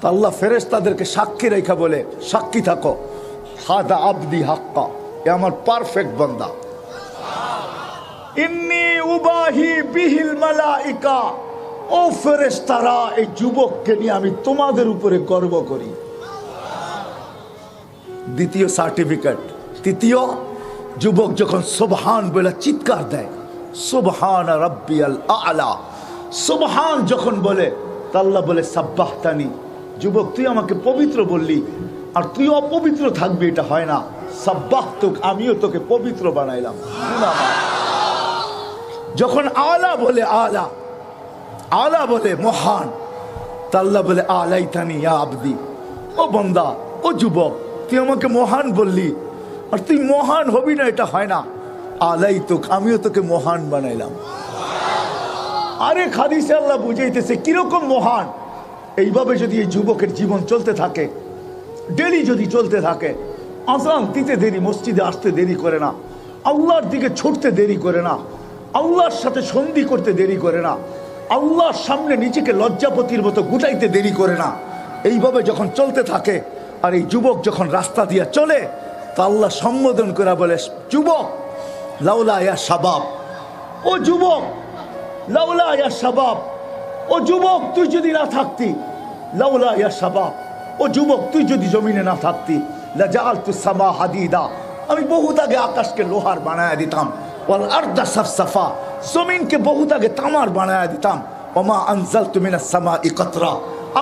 তো আল্লাহ ফেরেশতাদেরকে সাক্ষী রেখা বলে, সাক্ষী থাকো, হাদা আবদি হাক্কা, এ আমার পারফেক্ট বান্দা। ইন্নী উবাহি বিহিল মালাইকা, ও ফেরেশতারা, এই যুবককে নিয়ে আমি তোমাদের উপরে গর্ব করি। দ্বিতীয় সার্টিফিকেট। তৃতীয়, যুবক যখন সুবহান বলে চিৎকার দেয়, সুবহান রাব্বিয়াল আ'লা, সুবহান যখন বলে, তা আল্লাহ বলে সাব্বাহতানি, যুবক তুই আমাকে পবিত্র বললি, আর তুই অপবিত্র থাকবি এটা হয় না, সাব্বাহতুক, আমিও তোকে পবিত্র বানাইলাম। যখন আলা বলে, আলা আলা বলে মহান, তা আল্লাহ বলে আলাইতানি ইয়া আবদি, ও বান্দা, ও যুবক, তুই আমাকে মহান বললি, আর তুই মহান হবি না এটা হয় না, আলাইতুক, আমিও তোকে মহান বানাইলাম। আরে হাদিসে আল্লাহ বুঝাইতেছে কিরকম মহান। এইভাবে যদি এই যুবকের জীবন চলতে থাকে, ডেলি যদি চলতে থাকে, আযান দিতে দেরি, মসজিদে আসতে দেরি করে না, আল্লাহর দিকে ছুটতে দেরি করে না, আল্লাহর সাথে সন্ধি করতে দেরি করে না, আল্লাহর সামনে নিজেকে লজ্জাপতির মতো গুটাইতে দেরি করে না, এইভাবে যখন চলতে থাকে, আর এই যুবক যখন রাস্তা দিয়ে চলে, তা আল্লাহ সম্বোধন করে বলে, যুবক লাউলা ইয়া শাবাব, ও যুবক লাউলা ইয়া শাবাব, ও যুবক তুই যদি না থাকতি, লাউলা ইয়া শাবাব, ও যুবক তুই যদি জমিনে না থাকতি, লাজাআলতু সামা হাদিদা, আমি বহুত আগে আকাশকে লোহার বানায়া দিতাম, ওয়াল আরদা সাফসাফা, জমিনকে বহুত আগে তামার বানায়া দিতাম, ওমা আনজালতু মিনাস সামাই কাতরা,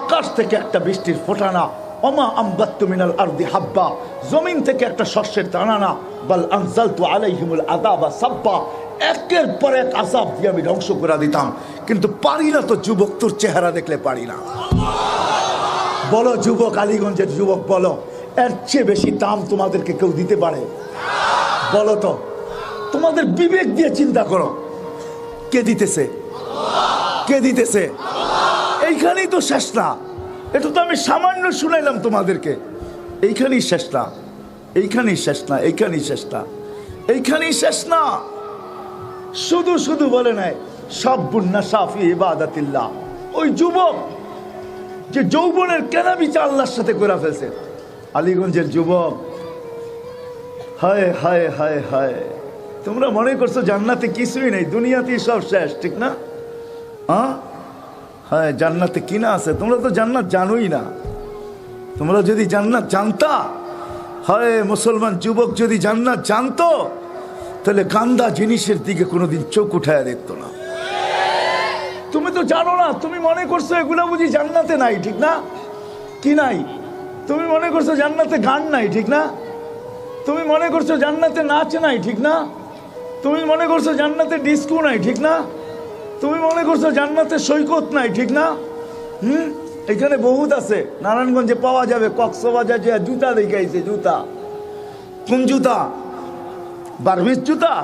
আকাশ থেকে একটা বৃষ্টির ফোঁটা না, ওমা আমবাততু মিনাল আরদি হাব্বা, জমিন থেকে একটা শস্যের দানা না, বাল আনজালতু আলাইহিমুল আযাবা সাব্বা, একের পর এক আযাব দিয়ে আমি ধ্বংস করে দিতাম। কিন্তু পারি না তো যুবক, তোর চেহারা দেখলে পারি না। বলো যুবক, আলীগঞ্জের যুবক বলো, এর চেয়ে বেশি দাম তোমাদেরকে কেউ দিতে পারে? বলো তো, তোমাদের বিবেক দিয়ে চিন্তা করো, কে দিতেছে? কে দিতেছে? এইখানেই তো শেষ না। এটা তো আমি সামান্য শুনাইলাম তোমাদেরকে, এইখানেই শেষ না, এইখানেই শেষ না, এইখানেই শেষ না, এইখানেই শেষ না। শুধু শুধু বলে নাই সাব্বুন নাশা ফি ইবাদাতিল্লাহ, ওই যুবক যে যৌবনের কেনাবেচা আল্লাহর সাথে করে ফেলছে। আলীগঞ্জের যুবক, হায় হায় হায় হায়, তোমরা মনে করছো জান্নাতে কিছুই নেই, দুনিয়াতেই সব শেষ, ঠিক না? হ্যাঁ হ্যাঁ, জান্নাতে কিনা আছে? তোমরা তো জান্নাত জানোই না। তোমরা যদি জান্নাত জানতা, হয় মুসলমান যুবক যদি জান্নাত জানতো, তাহলে গান্দা জিনিসের দিকে কোনোদিন চোখ উঠায় দেখতো না। তুমি তো জানো না, তুমি মনে করছো এগুলা বুঝি জান্নাতে নাই, ঠিক না? কি নাই? তুমি মনে করছো জান্নাতে গান নাই, ঠিক না? তুমি মনে করছো জান্নাতে নাচ নাই, ঠিক না? তুমি মনে করছো জান্নাতে ডিস্কো নাই, ঠিক না? তুমি মনে করছো জান্নাতে সৈকত নাই, ঠিক না? এখানে বহুত আছে, নারায়ণগঞ্জে পাওয়া যাবে। কক্সবাজার যে জুতা দেখাইছে, জুতা, কোন জুতা? বার্মিস জুতা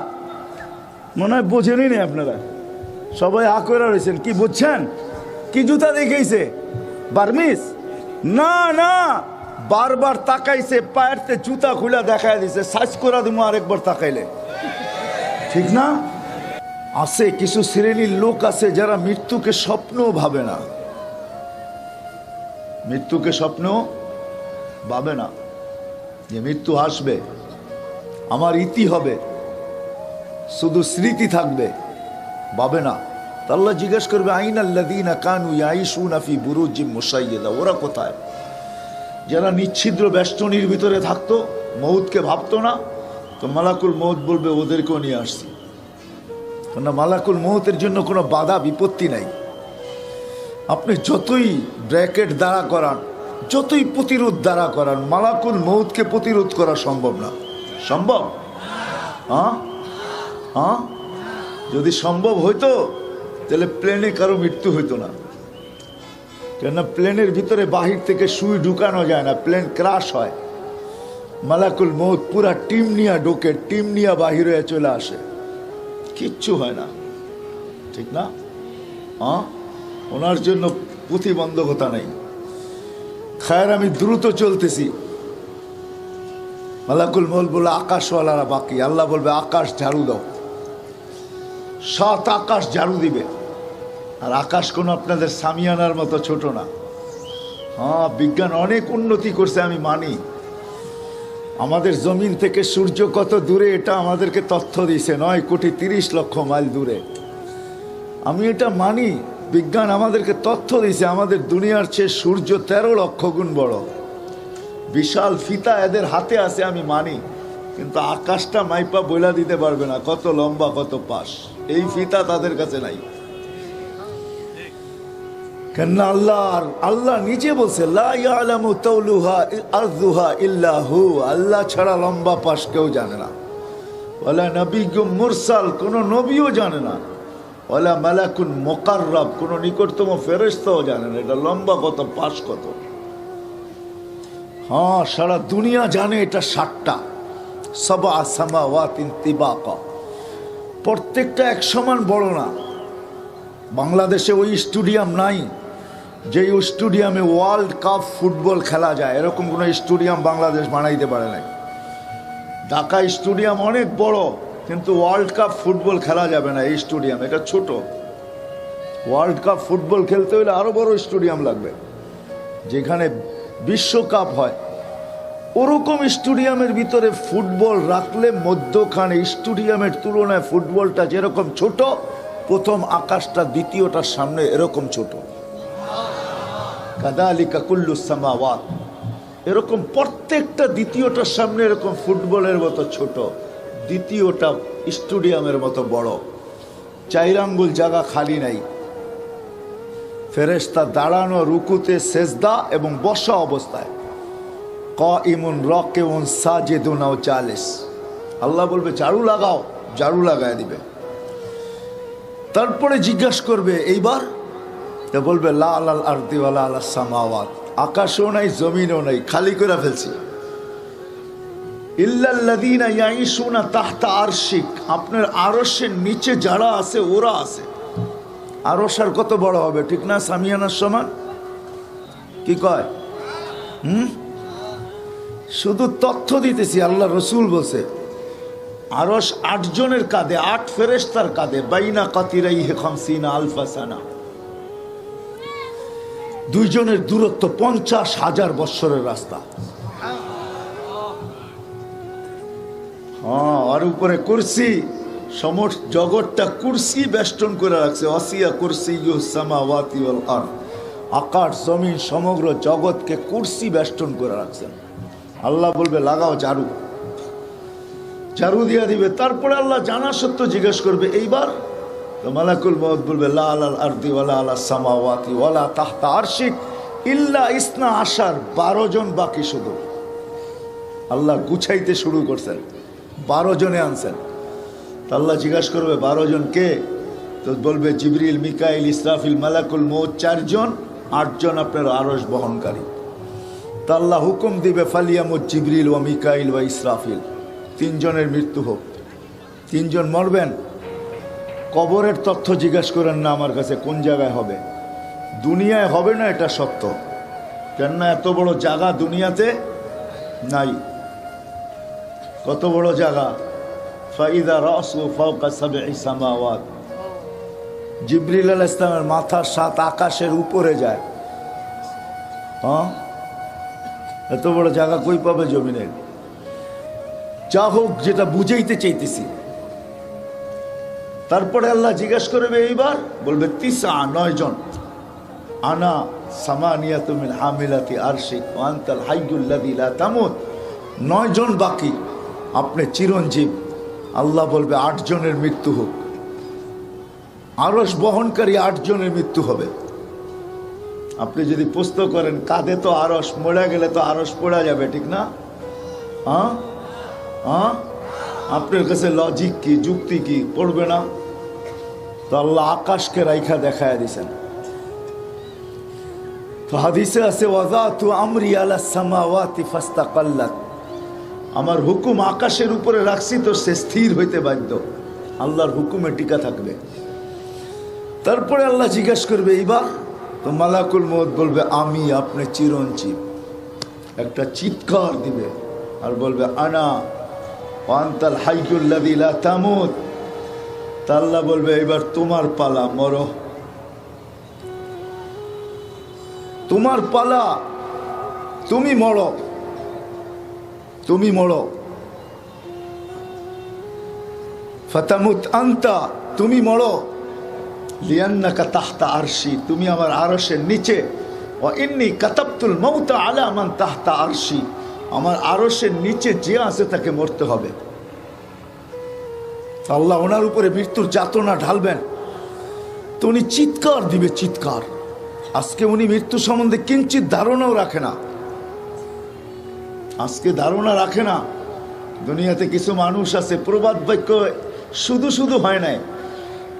মনে হয় বোঝেনই নেই আপনারা, সবাই আ করে রয়েছেন। কি বুঝছেন? কি জুতা দেখাইছে? বার্মিস না, না, বারবার তাকাইছে, পায়েরতে জুতা খুলে দেখাই দিছে, সাইজ করে দিব আরেকবার তাকাইলে, ঠিক না? আছে কিছু শ্রেণীর লোক আছে যারা মৃত্যুকে স্বপ্নও ভাবে না, মৃত্যুকে স্বপ্ন ভাবে না, যে মৃত্যু আসবে, আমার ইতি হবে, শুধু স্মৃতি থাকবে, ভাবে না। আল্লাহ জিজ্ঞেস করবে, আইনাল্লাযীনা কানু ইয়াঈশুনা ফি বুরুজিম মুশাইয়্যাদা, ওরা কোথায়? যারা নিচ্ছিদ্র বেষ্টনীর ভিতরে থাকতো, মউতকে ভাবতো না, তো মালাকুল মউত বলবে ওদেরকেও নিয়ে আসছি। কেননা মালাকুল মউতের জন্য কোনো বাধা বিপত্তি নাই। আপনি যতই ব্র্যাকেট দ্বারা করান, যতই প্রতিরোধ দ্বারা করান, মালাকুল মউতকে প্রতিরোধ করা সম্ভব না। সম্ভব? হ্যাঁ হ্যাঁ, যদি সম্ভব হইতো তাহলে প্লেনে কারো মৃত্যু হইতো না। কেননা প্লেনের ভিতরে বাহির থেকে সুই ঢুকানো যায় না, প্লেন ক্রাশ হয়। মালাকুল মউত পুরা টিম নিয়ে ঢোকে, টিম নিয়ে বাহির হয়ে চলে আসে, কিচ্ছু হয় না, ঠিক না? হ্যাঁ, ওনার জন্য প্রতিবন্ধকতা নেই। খায়ের, আমি দ্রুত চলতেছি, মালাকুল মউত বলে আকাশওয়ালারা বাকি, আল্লাহ বলবে আকাশ ঝাড়ু দাও, 7 আকাশ ঝাড়ু দিবে। আর আকাশ কোনো আপনাদের সামিয়ানার মতো ছোট না, হ্যাঁ, বিজ্ঞান অনেক উন্নতি করছে, আমি মানি। আমাদের জমিন থেকে সূর্য কত দূরে এটা আমাদেরকে তথ্য দিয়েছে, 9,30,00,000 মাইল দূরে। আমি এটা মানি, বিজ্ঞান আমাদেরকে তথ্য দিয়েছে আমাদের দুনিয়ার চেয়ে সূর্য 13 লক্ষ গুণ বড়। বিশাল ফিতা এদের হাতে আছে, আমি মানি, কিন্তু আকাশটা মাইপা বইলা দিতে পারবে না কত লম্বা কত পাশ। এই ফিতা তাদের কাছে নাই। কেননা আল্লাহ নিজে বলছে লা ইয়ালামু তাওলুহা আরযুহা ইল্লা হু, আল্লাহ ছাড়া লম্বা পাশ কেউ জানে না। ওয়ালা নবিয়্যুম মুরসাল, কোন নবীও জানে না। ওয়ালা মালাকুন মুকাররাব, কোন নিকটতম ফেরেশতাও জানে না এটা লম্বা কত পাশ কত। হ্যাঁ, সারা দুনিয়া জানে এটা 7টা, সাবআ সামাওয়াতিন তিবাকা, প্রত্যেকটা এক সমান বড় না। বাংলাদেশে ওই স্টেডিয়াম নাই যেই স্টেডিয়ামে ওয়ার্ল্ড কাপ ফুটবল খেলা যায়, এরকম কোনো স্টেডিয়াম বাংলাদেশ বানাইতে পারে নাই। ঢাকা স্টেডিয়াম অনেক বড়, কিন্তু ওয়ার্ল্ড কাপ ফুটবল খেলা যাবে না এই স্টেডিয়াম, এটা ছোট। ওয়ার্ল্ড কাপ ফুটবল খেলতে হলে আরো বড় স্টেডিয়াম লাগবে, যেখানে বিশ্বকাপ হয়। ওরকম স্টেডিয়ামের ভিতরে ফুটবল রাখলে মধ্যখানে স্টেডিয়ামের তুলনায় ফুটবলটা যেরকম ছোট, প্রথম আকাশটা দ্বিতীয়টার সামনে এরকম ছোট। কাযালিকা কুল্লুস সামাওয়াত, এরকম প্রত্যেকটা দ্বিতীয়টার সামনে এরকম ফুটবলের মতো ছোট, দ্বিতীয়টা স্টেডিয়ামের মতো বড়। 4 আঙ্গুল জায়গা খালি নাই। ফেরেশতা দাঁড়ানো, রুকুতে, সেজদা এবং বসা অবস্থায়, কাইমুন রাকিউন সাজিদুন আও জালিস। আল্লাহ বলবে ঝাড়ু লাগাও, ঝাড়ু লাগায় দিবে। তারপরে জিজ্ঞাসা করবে এইবার, তো বলবে লা আলাল আরদি ওয়ালা আলাস সামাওয়াত, আকাশও নাই জমিনও নাই, খালি করে ফেলছি। ইল্লাল্লাযীনা ইয়াঈশুনা তাহতা আরশিক, আপনার আরশের নিচে যারা আছে ওরা আছে। আরশ আর কত বড় হবে, ঠিক না? সামিয়ানার সমান, কি কয়? শুধু তথ্য দিতেছি। আল্লাহ রসুল বলছে আরশ 8 জনের কাঁধে, 8 ফেরেশতার কাঁধে, বাইনা কাতিরাইহি 50 আলফা সানা, 2 জনের দূরত্ব 50,000 বৎসরের রাস্তা। হ্যাঁ, আর উপরে কুরসি, সমস্ত জগৎটা কুরসি বেষ্টন করে রাখছে। ওয়াসিয়া কুরসিয়ুস সামাওয়াতি ওয়াল আরদ, আকাশ জমিন সমগ্র জগৎকে কুরসি বেষ্টন করে রাখছেন। আল্লাহ বলবে লাগাও ঝাড়ু, ঝাড়ু দিয়া দিবে। তারপরে আল্লাহ জানা সত্য জিজ্ঞেস করবে এইবার, তো মালাকুল মউত বলবে লা আলাল আরদি ওয়ালা আলাস সামাওয়াতি ওয়ালা তাহতা আরশিক ইল্লা ইসনা আশার, 12 জন বাকি। শুধু আল্লাহ গুছাইতে শুরু করছেন, 12 জনে আনছেন। আল্লাহ জিজ্ঞাসা করবে 12 জন কে? তো বলবে জিবরিল, মিকাইল, ইসরাফিল, মালাকুল মউত 4 জন, 8 জন আপনার আরশ বহনকারী। তা আল্লাহ হুকুম দিবে ফালিয়ামুত জিবরিল ওয়া মিকাইল ওয়া ইসরাফিল, 3 জনের মৃত্যু হোক। 3 জন মরবেন। কবরের তথ্য জিজ্ঞাসা করেন না আমার কাছে, কোন জায়গায় হবে? দুনিয়ায় হবে না, এটা সত্য। কেননা এত বড় জায়গা দুনিয়াতে নাই। কত বড় জায়গা? ফাইদা রাসু ফাওকা সাবঈ সামাওয়াত, জিবরিল আলাইহিস সালামের মাথা 7 আকাশের উপরে যায়। হ্যাঁ, এত বড় জায়গা কই পাবে জমিনে? যা হোক, যেটা বুঝাইতে চাইতেছি। তারপরে আল্লাহ জিজ্ঞাসা করবে এইবার, বলবে 9 জন। আনা সামানিয়াতু মিন হামিলাতি আরশিক ওয়া আনতাল হাইয়ুল লাযী লা তামুত, 9 জন বাকি, আপনি চিরঞ্জীব। আল্লাহ বলবে 8 জনের মৃত্যু হোক। আরশ বহনকারী 8 জনের মৃত্যু হবে। আপনি যদি প্রশ্ন করেন কাঁধে তো আরশ, মরে গেলে তো আরশ পড়া যাবে, ঠিক না? হ্যাঁ হ্যাঁ, আপনার কাছে লজিক কি, যুক্তি কি? পড়বে না? তো আল্লাহ আকাশকে রাইখা দেখায় দিছেন। তো হাদিসে আছে ওয়াযাতু আমরি আলাস সামাওয়াতি ফাস্তাকাল্লাত, আমার হুকুম আকাশের উপরে রাখছি তো সে স্থির হইতে বাধ্য, আল্লাহর হুকুমে টিকা থাকবে। তারপরে আল্লাহ জিজ্ঞাসা করবে এইবার, তো মালাকুল মউত বলবে আমি, আপনি চিরঞ্জীব। একটা চিৎকার দিবে আর বলবে আনা ওয়া আনতাল হাইয়ুল লাযী লা তামুত। তা আল্লাহ বলবে এবার তোমার পালা, মরো। তোমার পালা, তুমি মরো, তুমি মরো। ফাতামুত আনতা, তুমি মরো। লিয়ান্নাকা তাহতা আরশি, তুমি আমার আরশের নিচে। ওয়া ইন্নী কাতাবতুল মাউতা আলা মান তাহতা আরশি, আমার আরশের নিচে যে আছে তাকে মরতে হবে। আল্লাহ ওনার উপরে মৃত্যুর যাতনা ঢালবেন তো উনি চিৎকার দিবে, চিৎকার। আজকে উনি মৃত্যু সম্বন্ধে কিঞ্চিত ধারণাও রাখে না, আজকে ধারণা রাখে না। দুনিয়াতে কিছু মানুষ আছে প্রবাদ বাক্য শুধু শুধু হয় নাই,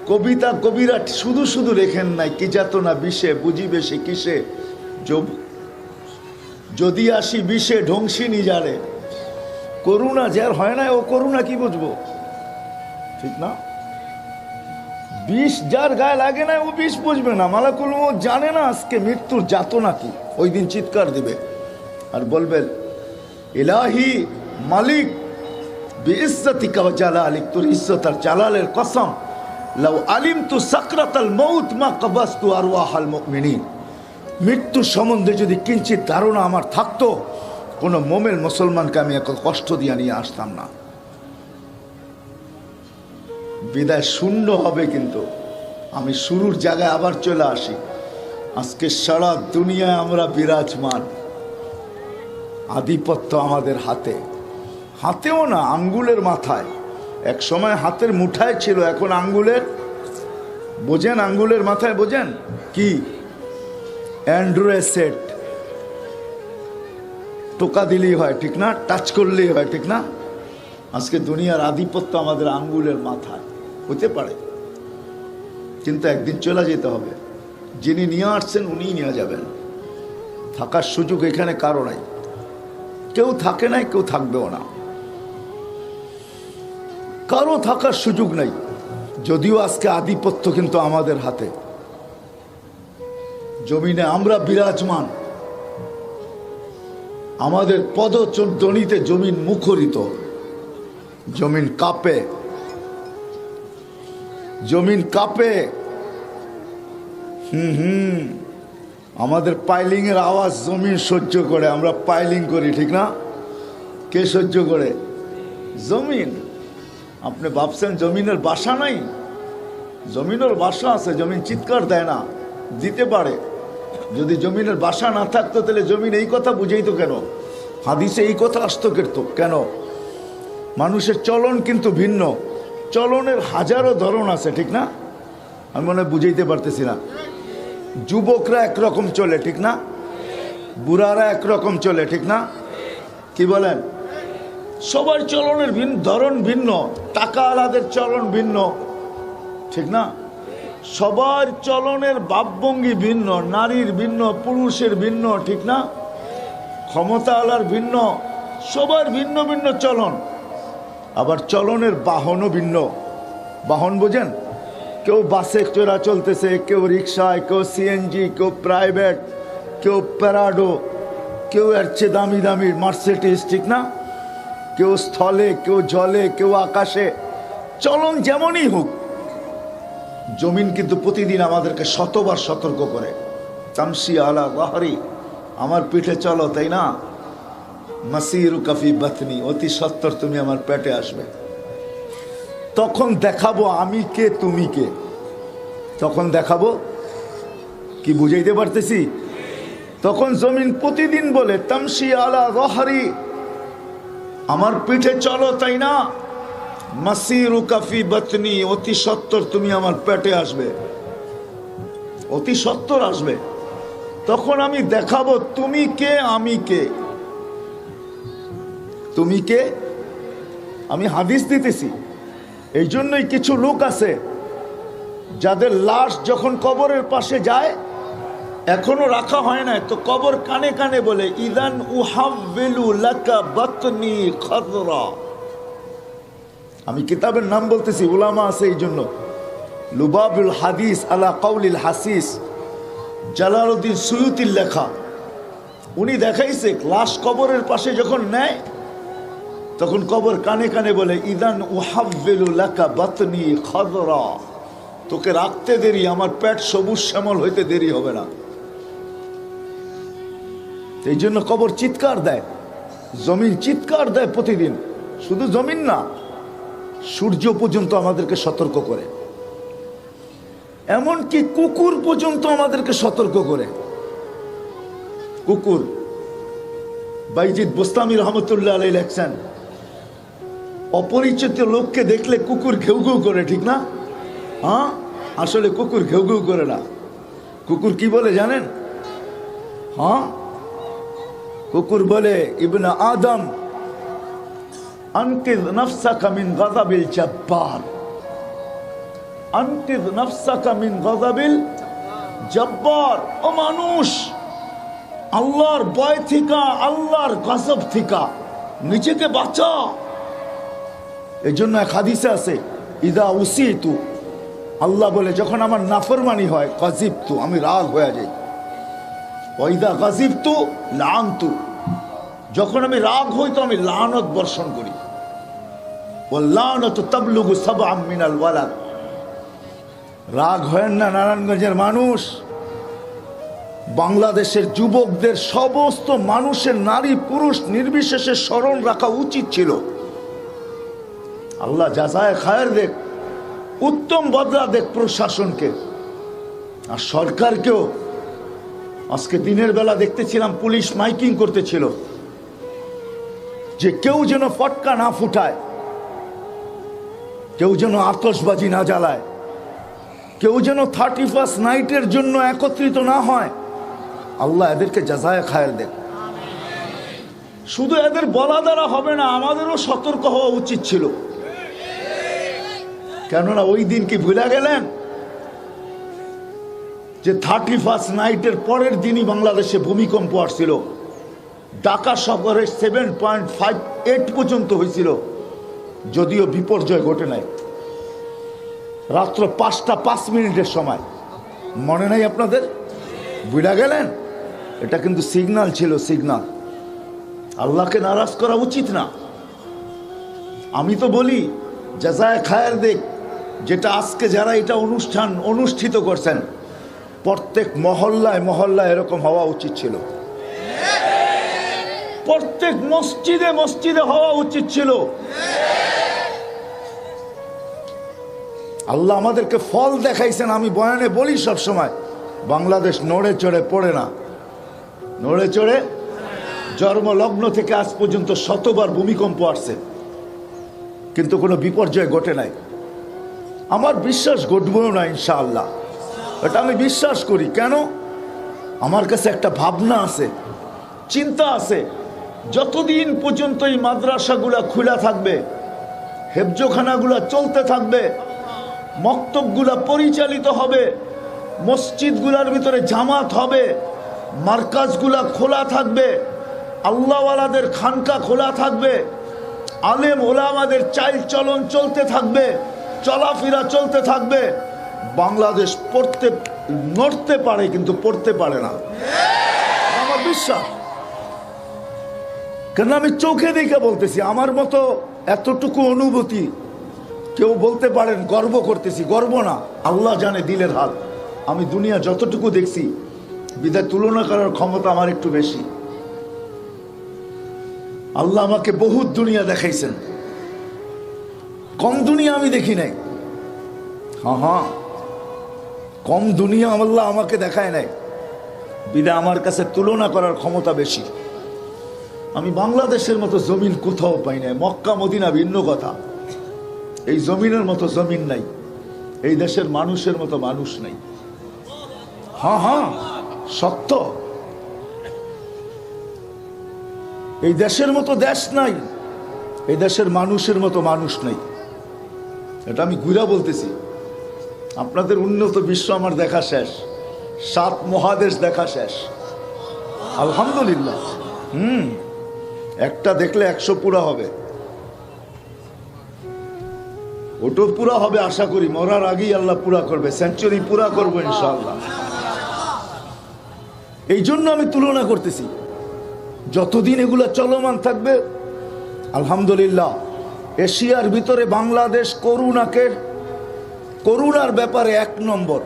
কবিতা কবিরা শুধু শুধু লেখেন নাই। কি যাতনা বিষে বুঝিবে সে কিসে, যদি আসি বিষে ধ্বংসী নিজারে। করুণা যার হয় না ও করুণা কি বুঝবো, ঠিক না? বিষ যার গায়ে লাগে না ও বিষ বুঝবে না। মালাকুল মউত জানে না আজকে মৃত্যুর যাতনা কি। ওই দিন চিৎকার দিবে আর বলবেন, ইলাহি মালিক বিইজ্জতিকা ওয়া জালালিক, তোর ইজ্জত আর জালালের কসম, লাউ আলিমতু সাকরাতাল মউত মা কবাস্তু আরওয়াহাল মুমিনিন, মৃত্যু সম্বন্ধে যদি কিঞ্চিত ধারণা আমার থাকতো, কোনো মোমেন মুসলমানকে আমি এত কষ্ট দিয়ে নিয়ে আসতাম না। বিদায় শূন্য হবে। কিন্তু আমি শুরুর জায়গায় আবার চলে আসি। আজকে সারা দুনিয়ায় আমরা বিরাজমান, আধিপত্য আমাদের হাতে, হাতেও না আঙ্গুলের মাথায়। এক সময় হাতের মুঠায় ছিল, এখন আঙ্গুলের, বোঝেন আঙ্গুলের মাথায়, বোঝেন কি? অ্যান্ড্রয়েড সেট, টোকা দিলেই হয়, ঠিক না? টাচ করলেই হয়, ঠিক না? আজকে দুনিয়ার আধিপত্য আমাদের আঙ্গুলের মাথায়। হতে পারে, কিন্তু একদিন চলে যেতে হবে। যিনি নিয়ে আসছেন উনিই নিয়ে যাবেন। থাকার সুযোগ এখানে কারো নাই, কেউ থাকে নাই, কেউ থাকবেও না, কারো থাকার সুযোগ নাই। যদিও আজকে আধিপত্য কিন্তু আমাদের হাতে, জমিনে আমরা বিরাজমান, আমাদের পদধ্বনিতে জমিন মুখরিত, জমিন কাঁপে, জমিন কাঁপে। আমাদের পাইলিং এর আওয়াজ জমিন সহ্য করে, আমরা পাইলিং করি, ঠিক না? কে সহ্য করে? জমিন। আপনি ভাবছেন জমিনের বাসা নাই? জমিনের বাসা আছে, জমিন চিৎকার দেয় না, দিতে পারে। যদি জমিনের বাসা না থাকতো তাহলে জমিন এই কথা বুঝাইতো কেন? হাদিসে এই কথা আসতো কেন? মানুষের চলন কিন্তু ভিন্ন, চলনের হাজারো ধরন আছে, ঠিক না? আমি মনে হয় বুঝাইতে পারতেছি না। যুবকরা একরকম চলে, ঠিক না? বুড়ারা একরকম চলে, ঠিক না? কি বলেন? সবার চলনের ধরন ভিন্ন, টাকা আলাদের চলন ভিন্ন, ঠিক না? সবার চলনের ভাবভঙ্গি ভিন্ন, নারীর ভিন্ন, পুরুষের ভিন্ন, ঠিক না? ক্ষমতা আলার ভিন্ন, সবার ভিন্ন ভিন্ন চলন। আবার চলনের বাহনও ভিন্ন। বাহন বোঝেন? কেউ বাসে চড়া চলতেছে, কেউ রিক্সায়, কেউ সিএনজি, কেউ প্রাইভেট, কেউ প্যারাডো, কেউ এর চেয়ে দামি দামি মার্সিডিজ, ঠিক না? কেউ স্থলে, কেউ জলে, কেউ আকাশে। চলন যেমনই হোক, জমিন কিন্তু প্রতিদিন আমাদেরকে শতবার সতর্ক করে। তামসি আলা যাহরি, আমার পিঠে চলো, তাই না? মাসিরু কাফি বাতনি, অতি সত্বর তুমি আমার পেটে আসবে। তখন দেখাবো আমি কে, তুমি কে। তখন দেখাবো কি, বুঝাইতে পারতেছি? তখন জমিন প্রতিদিন বলে, তামসি আলা যাহরি, আমার পিঠে চলো, তাই না? মাসিরু কাফি বাতনি, অতি সত্বর তুমি আমার পেটে আসবে, অতি সত্বর আসবে। তখন আমি দেখাবো তুমি কে, আমি কে। তুমি কে? আমি হাদিস দিতেছি। এই জন্যই কিছু লোক আছে যাদের লাশ যখন কবরের পাশে যায়, এখনো রাখা হয় না, তো কবর কানে কানে বলে, ইদান উহাব্বিলু লাকা বাতনি খাদরা। আমি কিতাবের নাম বলতেছি, উলামা আছে এই জন্য। লুবাবুল হাদিস আলা কাউলিল হাসিস, জালালউদ্দিন সুয়ুতির লেখা। উনি দেখাইছে লাশ কবরের পাশে যখন নেয়, তখন কবর কানে কানে বলে, ইদান উহাব্বিলু লাকা বাতনি খাদরা, তোকে রাখতে দেরি, আমার পেট সবুজ শ্যামল হইতে দেরি হবে না। এই জন্য কবর চিৎকার দেয়, জমিন চিৎকার দেয় প্রতিদিন। শুধু জমিন না, সূর্য পর্যন্ত আমাদেরকে সতর্ক করে, এমনকি কুকুর পর্যন্ত আমাদেরকে সতর্ক করে। কুকুর, বাইজিদ বোস্তামি রহমতুল্লাহ আলাইহি লেখছেন, অপরিচিত লোককে দেখলে কুকুর ঘেউ ঘেউ করে, ঠিক না? হ্যাঁ, আসলে কুকুর ঘেউ ঘেউ করে না। কুকুর কি বলে জানেন? হ্যাঁ, কুকুর বলে, ইবনে আদম আনকিদ নাফসাকা মিন গাযাবিল জাব্বার, আনকিদ নাফসাকা মিন গাযাবিল জাব্বার। ও মানুষ, আল্লাহর ভয় থেকে, আল্লাহর গজব থেকে নিজেকে বাঁচা। এই জন্য এক হাদিসে আছে, ইদা উসিতু, আল্লাহ বলে যখন আমার নাফরমানি হয়, গাজিবতু, আমি রাগ হয়ে যাই। ওয়াইদা গাজিবতু লানতু, যখন আমি রাগ হই তো আমি লানত বর্ষণ করি। ওয়াল্লানাতু তাবলুগু সাবআম মিনাল ওয়ালাদ। রাগ হয় না নারায়ণগঞ্জের মানুষ, বাংলাদেশের যুবকদের, সমস্ত মানুষের, নারী পুরুষ নির্বিশেষে স্মরণ রাখা উচিত ছিল। আল্লাহ জাযায়ে খায়ের দেখ, উত্তম বদলা দেখ প্রশাসনকে আর সরকারকেও। আজকে দিনের বেলা দেখতেছিলাম পুলিশ মাইকিং করতেছিল যে কেউ যেন ফটকা না ফুটায়, কেউ যেন আতশবাজি না জ্বালায়, কেউ যেন 31st নাইটের জন্য একত্রিত না হয়। আল্লাহ এদেরকে জাযায়ে খায়ের দেখ। শুধু এদের বলা দ্বারা হবে না, আমাদেরও সতর্ক হওয়া উচিত ছিল। কেননা ওই দিন কি ভুলে গেলেন যে 31st নাইটের পরের দিনই বাংলাদেশে ভূমিকম্প আসছিল। ঢাকা শহরে 7.58 পর্যন্ত হয়েছিল, যদিও বিপর্যয় ঘটে নাই। রাত্র 5টা 5 মিনিটের সময়, মনে নাই আপনাদের? ভুলে গেলেন? এটা কিন্তু সিগন্যাল ছিল, সিগন্যাল। আল্লাহকে নারাজ করা উচিত না। আমি তো বলি জাযায়ে খায়ের দেখ, যেটা আজকে যারা এটা অনুষ্ঠান অনুষ্ঠিত করছেন, প্রত্যেক মহল্লায় মহল্লায় এরকম হওয়া উচিত ছিল। প্রত্যেক মসজিদে মসজিদে হওয়া উচিত ছিল। আল্লাহ আমাদেরকে ফল দেখাইছেন। আমি বয়ানে বলি সব সময়, বাংলাদেশ নড়ে চড়ে পড়ে না, নড়ে চড়ে। জন্মলগ্ন থেকে আজ পর্যন্ত শতবার ভূমিকম্প আসছে, কিন্তু কোনো বিপর্যয় ঘটে নাই। আমার বিশ্বাস ঘটবেও না ইনশাআল্লাহ, এটা আমি বিশ্বাস করি। কেন? আমার কাছে একটা ভাবনা আছে, চিন্তা আছে। যতদিন পর্যন্ত এই মাদ্রাসাগুলা খোলা থাকবে, হেফজখানাগুলা চলতে থাকবে, মক্তবগুলা পরিচালিত হবে, মসজিদগুলার ভিতরে জামাত হবে, মার্কাজগুলা খোলা থাকবে, আল্লাহওয়ালাদের খানকা খোলা থাকবে, আলেম ওলামাদের চাল চলন চলতে থাকবে, চলাফেরা চলতে থাকবে, বাংলাদেশ নড়তে পারে কিন্তু পড়তে পারে না, আমার বিশ্বাস। কেন আমি চোখে দেখে বলতেছি, আমার মতো এতটুকু অনুভূতি। কেউ বলতে পারেন গর্ব করতেছি, গর্ব না, আল্লাহ জানে দিলের হাল। আমি দুনিয়া যতটুকু দেখছি, বিদায় তুলনা করার ক্ষমতা আমার একটু বেশি। আল্লাহ আমাকে বহুত দুনিয়া দেখাইছেন, কম দুনিয়া আমি দেখি নাই। হ্যাঁ, কম দুনিয়া আল্লাহ আমাকে দেখায় নাই, বিদায় আমার কাছে তুলনা করার ক্ষমতা বেশি। আমি বাংলাদেশের মতো জমিন কোথাও পাই নাই। মক্কা মদিনা ভিন্ন কথা, এই জমিনের মতো জমিন নাই, এই দেশের মানুষের মতো মানুষ নাই। হ্যাঁ, সত্য। এই দেশের মতো দেশ নাই, এই দেশের মানুষের মতো মানুষ নাই। এটা আমি ঘুরা বলতেছি। আপনাদের উন্নত বিশ্ব আমার দেখা শেষ, 7 মহাদেশ দেখা শেষ, আলহামদুলিল্লাহ। একটা দেখলে 100 পুরা হবে, ওটাও পুরা হবে আশা করি। মরার আগেই আল্লাহ পুরা করবে, সেঞ্চুরি পুরা করবো ইনশাআল্লাহ। এই জন্য আমি তুলনা করতেছি, যতদিন এগুলো চলমান থাকবে আলহামদুলিল্লাহ। এশিয়ার ভিতরে বাংলাদেশ করোনার ব্যাপারে 1 নম্বর,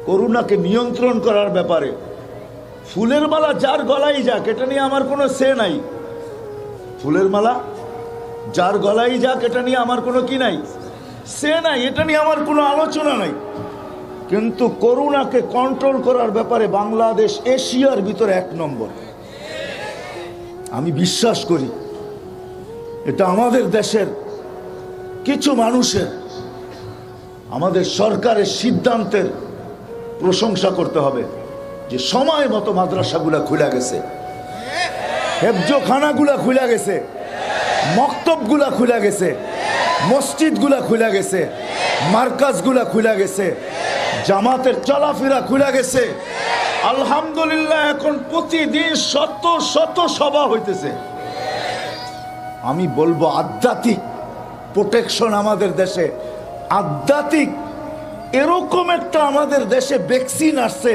করোনাকে নিয়ন্ত্রণ করার ব্যাপারে ফুলের মালা যার গলায় যাক, এটা নিয়ে আমার কোনো সে নাই। ফুলের মালা যার গলায় যাক, এটা নিয়ে আমার কোনো কি নাই, সে নাই, এটা নিয়ে আমার কোনো আলোচনা নাই। কিন্তু করোনাকে কন্ট্রোল করার ব্যাপারে বাংলাদেশ এশিয়ার ভিতরে 1 নম্বর। আমি বিশ্বাস করি এটা আমাদের দেশের কিছু মানুষের, আমাদের সরকারের সিদ্ধান্তের প্রশংসা করতে হবে যে সময় মতো মাদ্রাসাগুলা খুলে গেছে, হেফজখানাগুলা খুলে গেছে, মক্তবগুলা খুলে গেছে, মসজিদগুলা খুলে গেছে, মার্কাজগুলা খুলে গেছে, জামাতের চলাফেরা খুলে গেছে। আলহামদুলিল্লাহ, এখন প্রতিদিন শত শত সভা হইতেছে। আমি বলবো আধ্যাত্মিক প্রোটেকশন আমাদের দেশে, আধ্যাত্মিক এরকম একটা আমাদের দেশে ভ্যাকসিন আসছে,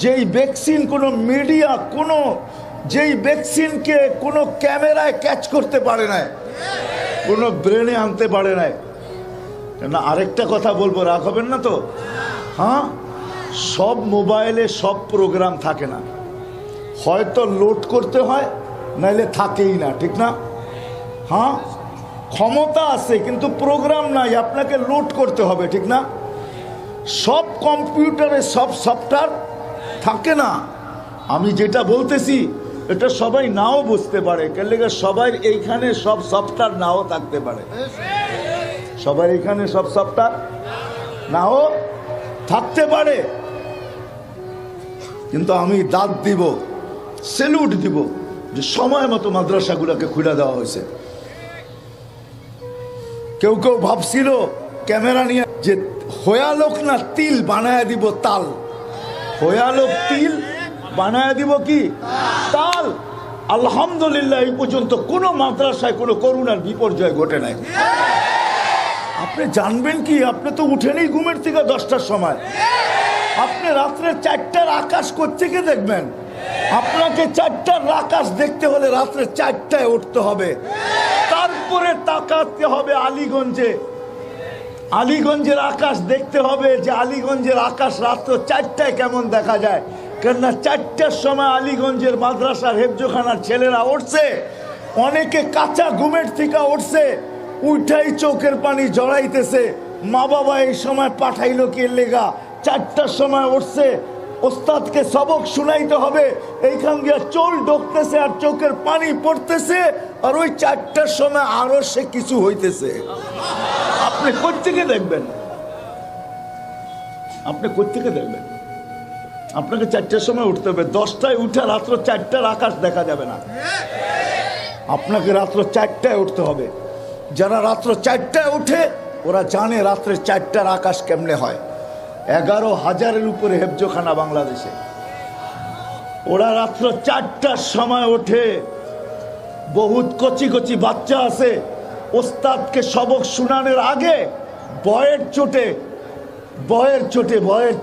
যেই ভ্যাকসিন কোনো মিডিয়া, কোনো যেই ভ্যাকসিনকে কোনো ক্যামেরায় ক্যাচ করতে পারে না, কোনো ব্রেনে আনতে পারে না। না, আরেকটা কথা বলবো, রাগ হবেন না তো? হ্যাঁ, সব মোবাইলে সব প্রোগ্রাম থাকে না, হয়তো লোড করতে হয়, নাইলে থাকেই না, ঠিক না? হ্যাঁ, ক্ষমতা আছে কিন্তু প্রোগ্রাম নাই, আপনাকে লোড করতে হবে, ঠিক না? সব কম্পিউটারে সব সফটওয়্যার থাকে না। আমি যেটা বলতেছি এটা সবাই নাও বুঝতে পারে, কেন সবাই এইখানে সব সফটওয়্যার নাও থাকতে পারে, সবাই এখানে সব সফটওয়্যার নাও থাকতে পারে। কিন্তু আমি দাঁত দিব, স্যালুট দিব যে সময় মতো মাদ্রাসাগুলোকে খুলে দেওয়া হয়েছে। কেউ কেউ ভাবছিল ক্যামেরা নিয়ে যে হয়ালোক না তিল বানায় দিব তাল, হয়ালোক তিল বানায় দিব কি তাল। আলহামদুলিল্লাহ, এই পর্যন্ত কোনো মাদ্রাসায় কোনো করোনার বিপর্যয় ঘটে নাই। আপনি জানবেন কি, আপনি তো উঠেনই ঘুমের থেকে 10টার সময়, আপনি রাত্রে 4টার আকাশ কোত্থেকে দেখবেন? আপনাকে 4টার আকাশ দেখতে হলে রাত্রে 4টায় উঠতে হবে, তারপরে তাকাতে হবে আলীগঞ্জে, আলীগঞ্জের আকাশ দেখতে হবে যে আলীগঞ্জের আকাশ রাত্র 4টায় কেমন দেখা যায়। কেননা 4টার সময় আলীগঞ্জের মাদ্রাসার হেফজখানার ছেলেরা উঠছে, অনেকে কাঁচা ঘুমের থেকে উঠছে, উঠাই চোখের পানি জড়াইতেছে। মা বাবা এই সময় পাঠাইলো কে লেগা, 4টার সময় উঠছে, ওস্তাদকে সবক শুনাইতে হবে, এইখান দিয়ে চোল ঢুকতেছে আর চোখের পানি পড়তেছে, আর ওই 4টার সময় আরো সে কিছু হইতেছে। আপনি কোত্থেকে দেখবেন? আপনি কোত্থেকে দেখবেন? আপনাকে 4টার সময় উঠতে হবে, 10টায় উঠে রাত্র 4টার আকাশ দেখা যাবে না, আপনাকে রাত্র 4টায় উঠতে হবে। যারা রাত্র 4টায় উঠে ওরা জানে রাত্রে 4টার আকাশ কেমনে হয়। 11,000-এর উপরে হেফজখানা বাংলাদেশে, ওরা রাত্র 4টার সময় ওঠে। বহুত কচি কচি বাচ্চা আছে, ওস্তাদকে সবক শুনানোর আগে বয়ের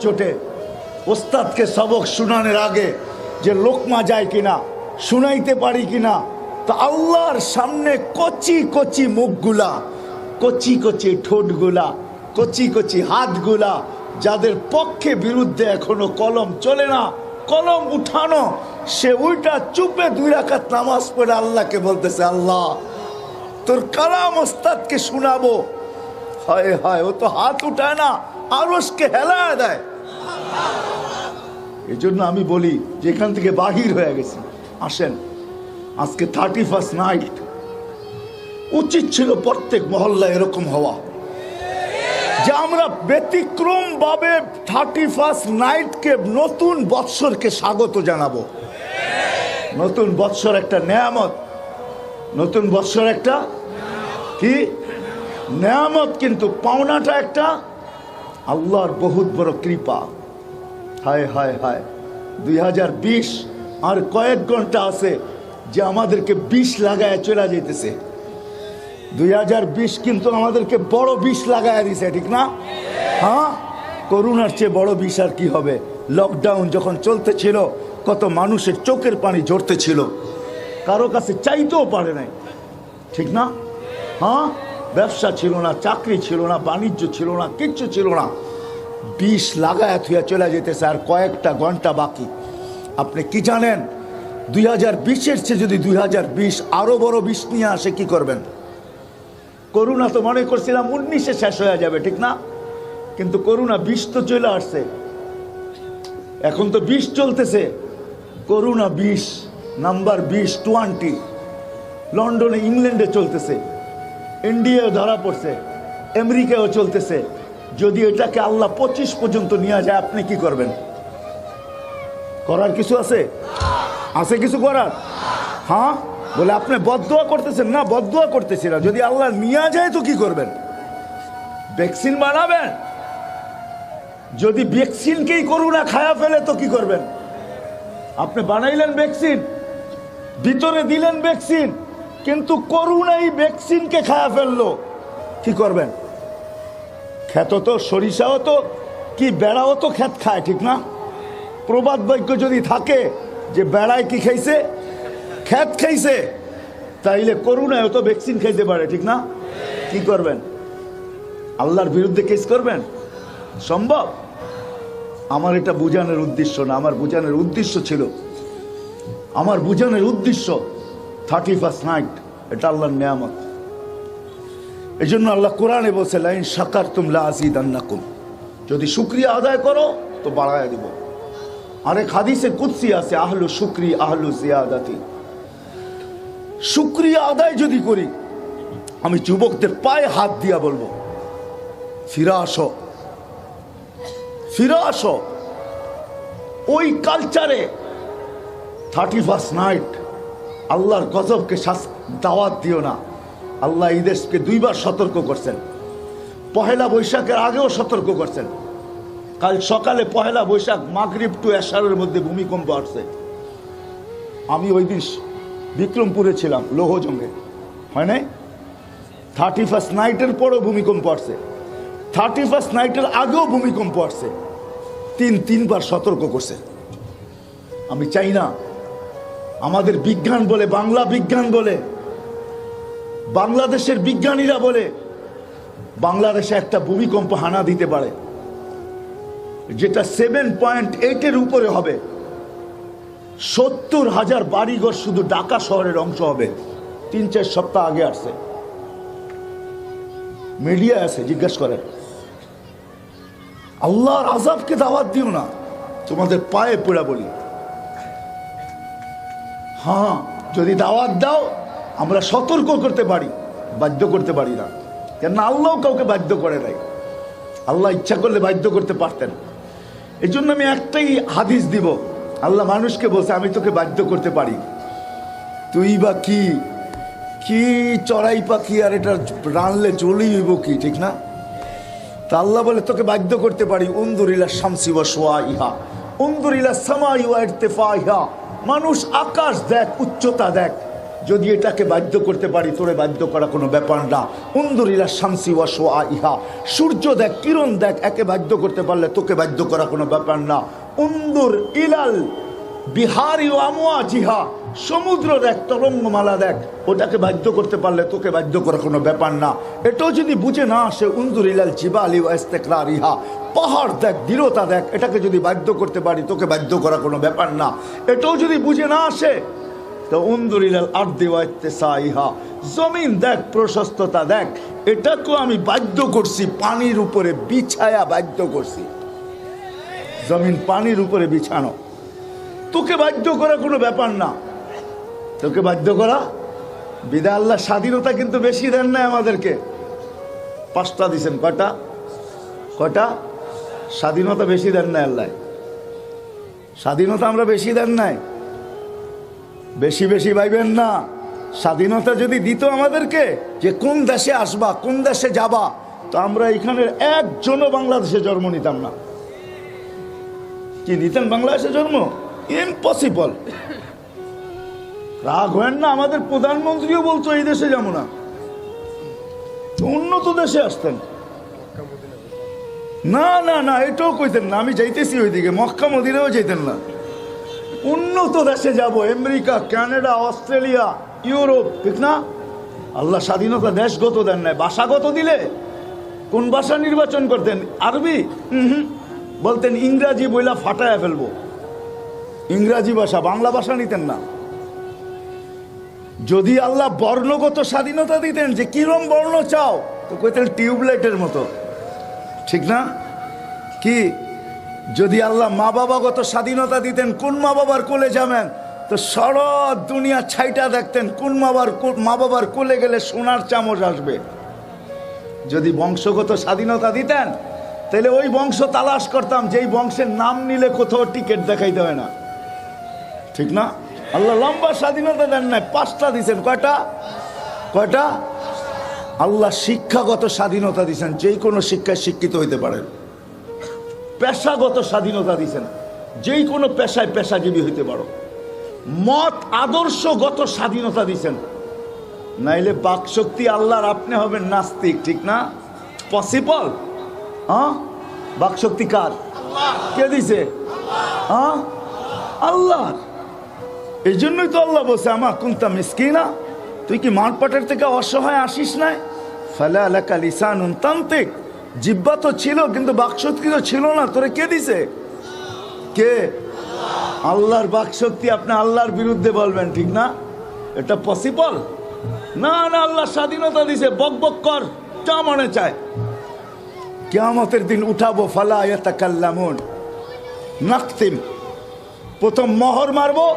চোটে ওস্তাদকে সবক শুনানোর আগে যে লোকমা যায় কিনা, শুনাইতে পারি কিনা, তো আল্লাহর সামনে কচি কচি মুখগুলা, কচি কচি ঠোঁটগুলা, কচি কচি হাতগুলা, যাদের পক্ষে বিরুদ্ধে এখনো কলম চলে না, কলম উঠানো, সে উল্টা চুপে 2 রাকাত নামাজ পড়ে আল্লাহকে বলতেছে, আল্লাহ তোর কালাম ওস্তাদকে শোনাবো। হায় হায়, ও তো হাত উঠায় না, আরশকে হেলায় দেয়। এই জন্য আমি বলি যেখান থেকে বাহির হয়ে গেছি, আসেন আজকে 31st নাইট, উচিত ছিল প্রত্যেক মহল্লায় এরকম হওয়া যে আমরা ব্যতিক্রম ভাবে 31st নাইটকে, নতুন বৎসরকে স্বাগত জানাবো। নতুন বৎসর একটা নেয়ামত, নতুন বৎসর একটা কি নেয়ামত, কিন্তু পাওনাটা একটা আল্লাহর বহুত বড় কৃপা। হায় হায় হায়, 2020 আর কয়েক ঘন্টা আছে যে আমাদেরকে বিষ লাগায় চলে যেতেছে। 2020 কিন্তু আমাদেরকে বড় বিষ লাগায় দিছে, ঠিক না? হ্যাঁ, করোনার চেয়ে বড় বিষ আর কি হবে? লকডাউন যখন চলতেছিল, কত মানুষের চোখের পানি ঝরতেছিল, কারো কাছে চাইতেও পারে নাই, ঠিক না? হ্যাঁ, ব্যবসা ছিল না, চাকরি ছিল না, বাণিজ্য ছিল না, কিচ্ছু ছিল না। বিষ লাগায় থুয়া চলে যেতেছে, আর কয়েকটা ঘন্টা বাকি। আপনি কি জানেন 2020-এর চেয়ে যদি 2020 আরো বড় বিষ নিয়ে আসে কি করবেন? করোনা তো মনে করছিলাম 19-এ শেষ হয়ে যাবে, ঠিক না? কিন্তু করোনা 20 তো চলে আসছে, এখন তো 20 চলতেছে। করোনা 20 নাম্বার 20 লন্ডনে ইংল্যান্ডে চলতেছে, ইন্ডিয়াও ধরা পড়ছে, আমেরিকাও চলতেছে। যদি এটাকে আল্লাহ 25 পর্যন্ত নিয়ে যায় আপনি কি করবেন? করার কিছু আছে? আছে কিছু করার? হ্যাঁ বলে আপনি বদদোয়া করতেছেন না? বদদোয়া করতেছি না, যদি আল্লাহ নিয়ে যায় তো কি করবেন? ভ্যাকসিন বানাবেন। যদি ভ্যাকসিনকেই করোনা খায়া ফেলে তো কি করবেন? আপনি বানাইলেন ভ্যাকসিন, ভিতরে দিলেন ভ্যাকসিন, কিন্তু করোনাই ভ্যাকসিনকে খায়া ফেললো, কি করবেন? ক্ষেত তো সরিষাও তো কি বেড়াও তো ক্ষেত খায়, ঠিক না? প্রবাদ বাক্য যদি থাকে যে বেড়ায় কি খাইছে? ক্ষেত খাইছে। তাইলে করোনায় তো ভ্যাকসিন খাইতে পারে, ঠিক না? কি করবেন? আল্লাহর বিরুদ্ধে কেস করবেন? সম্ভব? আমার এটা বুঝানোর উদ্দেশ্য না, আমার বুঝানোর উদ্দেশ্য ছিল, আমার বুঝানোর উদ্দেশ্য 31st নাইট এটা আল্লাহর নিয়ামত। এই জন্য আল্লাহ কোরআনে বলছে লাইন শাকারতুম লাযিদান্নাকুম, যদি শুকরিয়া আদায় করো তো বাড়ায় দিব। আরেক হাদিসে কুদসি আছে আহলু শুকরি আহলু জিয়াদাতি, শুকরিয়া আদায় যদি করি, আমি যুবকদের পায়ে হাত দিয়া বলবো ফিরে আসো, ফিরে আসো। ওই কালচারে 31st নাইট আল্লাহর গজবকে দাওয়াত দিও না। আল্লাহ এই দেশকে 2 বার সতর্ক করছেন, পহেলা বৈশাখের আগেও সতর্ক করছেন। কাল সকালে পহেলা বৈশাখ মাগরিব টু এশারের মধ্যে ভূমিকম্প আসছে। আমি ওই দিন বিক্রমপুরে ছিলাম, লৌহজঙ্গে, হয় নাই? 31st নাইটের পরও ভূমিকম্প আসছে, 31st নাইটের আগেও ভূমিকম্প আসছে, 3 বার সতর্ক করছে। আমি চাই না আমাদের বিজ্ঞান বলে, বাংলা বিজ্ঞান বলে, বাংলাদেশের বিজ্ঞানীরা বলে বাংলাদেশে একটা ভূমিকম্প হানা দিতে পারে যেটা 7.8-এর উপরে হবে। 70,000 বাড়িঘর শুধু ঢাকা শহরের অংশ হবে। 3-4 সপ্তাহ আগে আসছে, মিডিয়া আছে, জিজ্ঞাসা করেন। আল্লাহর আযাবকে দাওয়াত দিও না, তোমাদের পায়ে পড়া বলি। হ্যাঁ যদি দাওয়াত দাও আমরা সতর্ক করতে পারি, বাধ্য করতে পারি না, কেন আল্লাহ কাউকে বাধ্য করে নাই। আল্লাহ ইচ্ছা করলে বাধ্য করতে পারতেন। এই জন্য আমি একটাই হাদিস দিব, আল্লাহ মানুষকে বলছে আমি তোকে বাধ্য করতে পারি, তুই বা কি কি চড়াই পাখি আর এটা রানলে চলেই হইব কি, ঠিক না? তা আল্লাহ বলে তোকে বাধ্য করতে পারি। উনদুরিলা শামসি ওয়া শুআইহা উনদুরিলা সামাই ওয়া ইরতিফাইহা, মানুষ আকাশ দেখ, উচ্চতা দেখ, যদি এটাকে বাধ্য করতে পারি তোরে বাধ্য করা কোনো ব্যাপার না। উনদুরিলা শামসি ওয়া শুআইহা, সূর্য দেখ, কিরণ দেখ, একে বাধ্য করতে পারলে তোকে বাধ্য করা কোনো ব্যাপার না। উনদুর ইলাল বিহারি ওয়া আমওয়াজিহা, সমুদ্র দেখ, তরঙ্গমালা দেখ, ওটাকে বাধ্য করতে পারলে তোকে বাধ্য করা কোনো ব্যাপার না। এটাও যদি বুঝে না আসে, উনদুর ইলাল জিবালি ওয়া ইস্তিকরারিহা, পাহাড় দেখ, দৃঢ়তা দেখ, এটাকে যদি বাধ্য করতে পারি তোকে বাধ্য করা কোনো ব্যাপার না। এটাও যদি বুঝে না আসে তো উনদুর ইলাল আরদি ওয়া ইত্তিসাইহা, জমিন দেখ, প্রশস্ততা দেখ, এটাকেও আমি বাধ্য করছি, পানির উপরে বিছায়া বাধ্য করছি। জমিন পানির উপরে বিছানো, তোকে বাধ্য করা কোনো ব্যাপার না, তোকে বাধ্য করা বিদা। আল্লাহ স্বাধীনতা কিন্তু বেশি দেন নাই আমাদেরকে, 5টা দিছেন। কয়টা? স্বাধীনতা বেশি দেন নাই আল্লাহ, স্বাধীনতা আমরা বেশি দেন নাই। বেশি বেশি ভাইবেন না। স্বাধীনতা যদি দিত আমাদেরকে যে কোন দেশে আসবা, কোন দেশে যাবা, তো আমরা এখানের একজনও বাংলাদেশে জন্ম নিতাম না। কি নিতেন বাংলাদেশে জন্ম? ইম্পসিবল। রাগ হয় না, আমাদের প্রধানমন্ত্রীও বলতো এই দেশে যাবো না, উন্নত দেশে আসতেন। না না না, এটাও কইতেন না আমি যাইতেছি ওইদিকে, মক্কা মদিনাও যাইতেন না। উন্নত দেশে যাব, আমেরিকা, কানাডা, অস্ট্রেলিয়া, ইউরোপ, ঠিক না? আল্লাহ স্বাধীনতা দেশগত দেন নাই, ভাষাগত দিলে কোন ভাষা নির্বাচন করতেন? আরবি? বলতেন ইংরাজি বইলা ফাটায়া ফেলবো, ইংরাজি ভাষা, বাংলা ভাষা নিতেন না। যদি আল্লাহ বর্ণগত স্বাধীনতা দিতেন, যে কিরম বর্ণ চাও, তো কইতেন টিউবলাইটের মতো, ঠিক না? কি যদি আল্লাহ মা বাবাগত স্বাধীনতা দিতেন, কোন মা বাবার কোলে যাবেন, তো সারা দুনিয়া ছাইটা দেখতেন, কোন মা বাবার কোলে গেলে সোনার চামচ আসবে। যদি বংশগত স্বাধীনতা দিতেন, তাহলে ওই বংশ তালাশ করতাম, যেই বংশের নাম নিলে কোথাও টিকিট দেখাইতে হয় না, ঠিক না? আল্লাহ লম্বা স্বাধীনতা দেন নাই, 5টা দিয়েছেন। কয়টা? আল্লাহ শিক্ষাগত স্বাধীনতা দিয়েছেন, যেই কোনো শিক্ষায় শিক্ষিত হইতে পারেন। পেশাগত স্বাধীনতা দিয়েছেন, যেই কোনো পেশায় পেশাজীবী হইতে পারো। মত আদর্শগত স্বাধীনতা দিয়েছেন, নাইলে বাকশক্তি আল্লাহর, আপনি হবেন নাস্তিক, ঠিক না? পসিবল? হ্যাঁ, বাকশক্তি কার? কে দিছে? হ্যাঁ, আল্লাহ। এই জন্যই তো আল্লাহ বলছে, আমা কুনতা মিসকিনা, তুই কি মারপাটের থেকে অসহায় আসিস নাই? ফালা লাকা লিসানুন তানতিক, জিহ্বা তো ছিল কিন্তু বাকশক্তি তো ছিল না, তোরে কে দিছে? কে? আল্লাহর বাকশক্তি। আপনি আল্লাহর বিরুদ্ধে বলবেন, ঠিক না? এটা পসিবল না। না, আল্লাহ স্বাধীনতা দিছে, বক বক কর, যা মনে চায়। কিয়ামতের দিন উঠাবো, ফালা ইয়াতাকাল্লামুন, নাকতিম, প্রথম মোহর মারবো,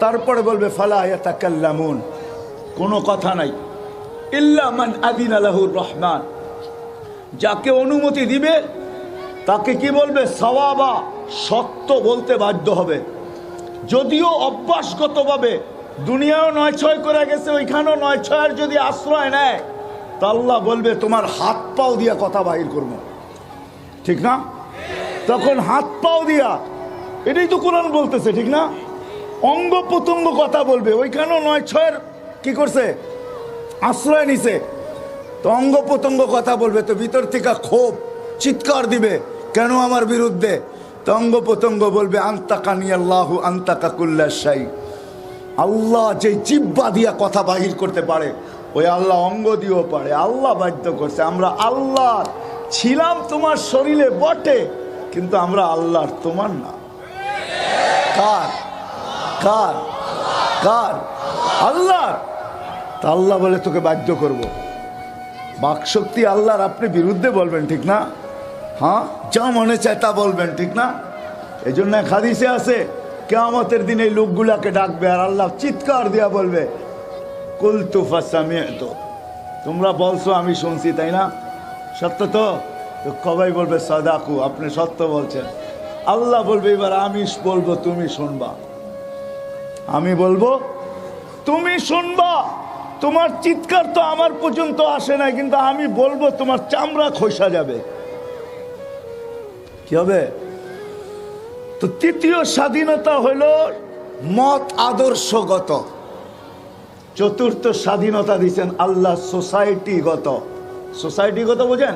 তারপরে বলবে ফালা ইয়াতাকাল্লামুন, কোনো কথা নাই। ইল্লা মান আযিনা লাহুর রহমান, যাকে অনুমতি দিবে তাকে কি বলবে? সাওয়াবা, সত্য বলতে বাধ্য হবে। যদিও অভ্যাসগতভাবে দুনিয়াও 9-6 করে গেছে, ওইখানেও 9-6 যদি আশ্রয় নেয়, তা আল্লাহ বলবে তোমার হাত পাও দিয়া কথা বাহির করবো, ঠিক না? তখন হাত পাও দিয়া, এটাই তো কোরআন বলতেছে, ঠিক না? অঙ্গ প্রত্যঙ্গ কথা বলবে, ওইখানেও 9-6 কি করছে? আশ্রয় নিছে, তো অঙ্গ প্রত্যঙ্গ কথা বলবে। তো ভিতর থেকে ক্ষোভ, চিৎকার দিবে, কেন আমার বিরুদ্ধে? তো অঙ্গ প্রত্যঙ্গ বলবে আনতাকানি আল্লাহু আনতাকা কুল্লা শাই, আল্লাহ যে জিহ্বা দিয়া কথা বাহির করতে পারে, ওই আল্লাহ অঙ্গ দিয়েও পারে। আল্লাহ বাধ্য করছে। আমরা আল্লাহ ছিলাম তোমার শরীরে বটে, কিন্তু আমরা আল্লাহর, তোমার না। কার? কার? কার? আল্লাহর। তা আল্লাহ বলে তোকে বাধ্য করব। বাকশক্তি আল্লাহর, আপনি বিরুদ্ধে বলবেন, ঠিক না? হ্যাঁ, যা মনে চায় তা বলবেন, ঠিক না? এই জন্য এক হাদিসে আছে, কিয়ামতের দিন এই লোকগুলাকে ডাকবে, আর আল্লাহ চিৎকার দিয়া বলবে কুলতু ফাসামি'তু, তোমরা বলছো আমি শুনছি, তাই না? সত্য তো? সবাই বলবে সাদাকু, আপনি সত্য বলছেন। আল্লাহ বলবে এবার আমি বলবো, তুমি শুনবা। আমি বলবো, তুমি শুনবা। তোমার চিৎকার তো আমার পর্যন্ত আসে না, কিন্তু আমি বলবো, তোমার চামড়া খসা যাবে। কি হবে? তো তৃতীয় স্বাধীনতা হইল মত আদর্শগত। চতুর্থ স্বাধীনতা দিচ্ছেন আল্লাহ সোসাইটিগত। সোসাইটিগত বোঝেন?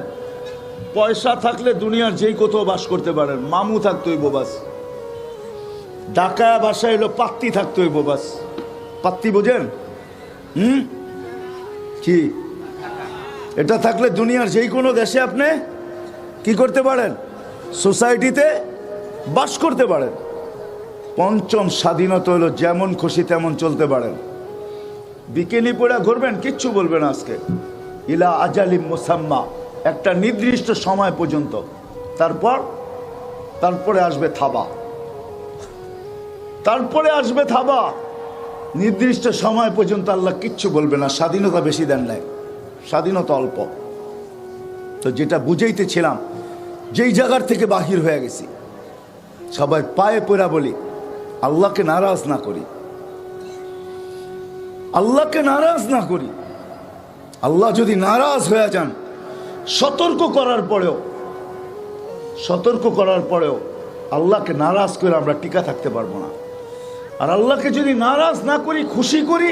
পয়সা থাকলে দুনিয়ার যেই কোথাও বাস করতে পারেন, মামু থাকতে হইব বাস। ঢাকা বাসা হইলো পাত্তি থাকতে হইব বাস। পাত্তি বোঝেন? কি? এটা থাকলে দুনিয়ার যেই কোনো দেশে আপনি কি করতে পারেন? সোসাইটিতে বাস করতে পারেন। পঞ্চম স্বাধীনতা হলো যেমন খুশি তেমন চলতে পারেন। বিকেলি পড়া ঘুরবেন, কিচ্ছু বলবেন আজকে। ইলা আজালিম মুসাম্মা, একটা নির্দিষ্ট সময় পর্যন্ত, তারপরে আসবে থাবা। তারপরে আসবে থাবা। নির্দিষ্ট সময় পর্যন্ত আল্লাহ কিচ্ছু বলবে না। স্বাধীনতা বেশি দেন নাই, স্বাধীনতা অল্প। তো যেটা বুঝাইতেছিলাম, যেই জায়গার থেকে বাহির হয়ে গেছি, সবাই পায়ে পড়া বলি আল্লাহকে নারাজ না করি, আল্লাহকে নারাজ না করি। আল্লাহ যদি নারাজ হয়ে যান, সতর্ক করার পরেও আল্লাহকে নারাজ করে আমরা টিকা থাকতে পারবো না। আর আল্লাহকে যদি নারাজ না করি, খুশি করি,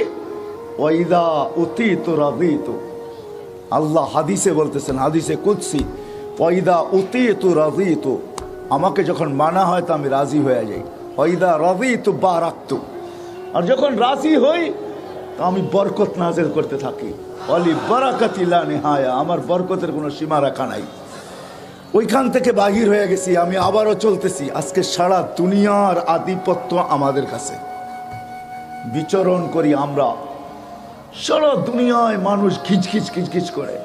ওয়াইদা উতিতু রাদিতু, আল্লাহ হাদিসে বলতেছেন, হাদিসে কুদসি, ওয়াইদা উতিতু রাদিতু, আমাকে যখন মানা হয় তো আমি রাজি হয়ে যাই। ওয়াইদা রাদিতু বারাকতু, আর যখন রাজি হই তো আমি বরকত নাযিল করতে থাকি। ওয়ালি বারাকাতি লা নিহায়া, আমার বরকতের কোনো সীমা রাখা নাই। ওইখান থেকে বাহির হয়ে গেছি, আমি আবারও চলতেছি। আজকে সারা দুনিয়ার আধিপত্য আমাদের কাছে, বিচরণ করি আমরা। সারা দুনিয়ায় মানুষ খিচখিচ খিচখিচ করে,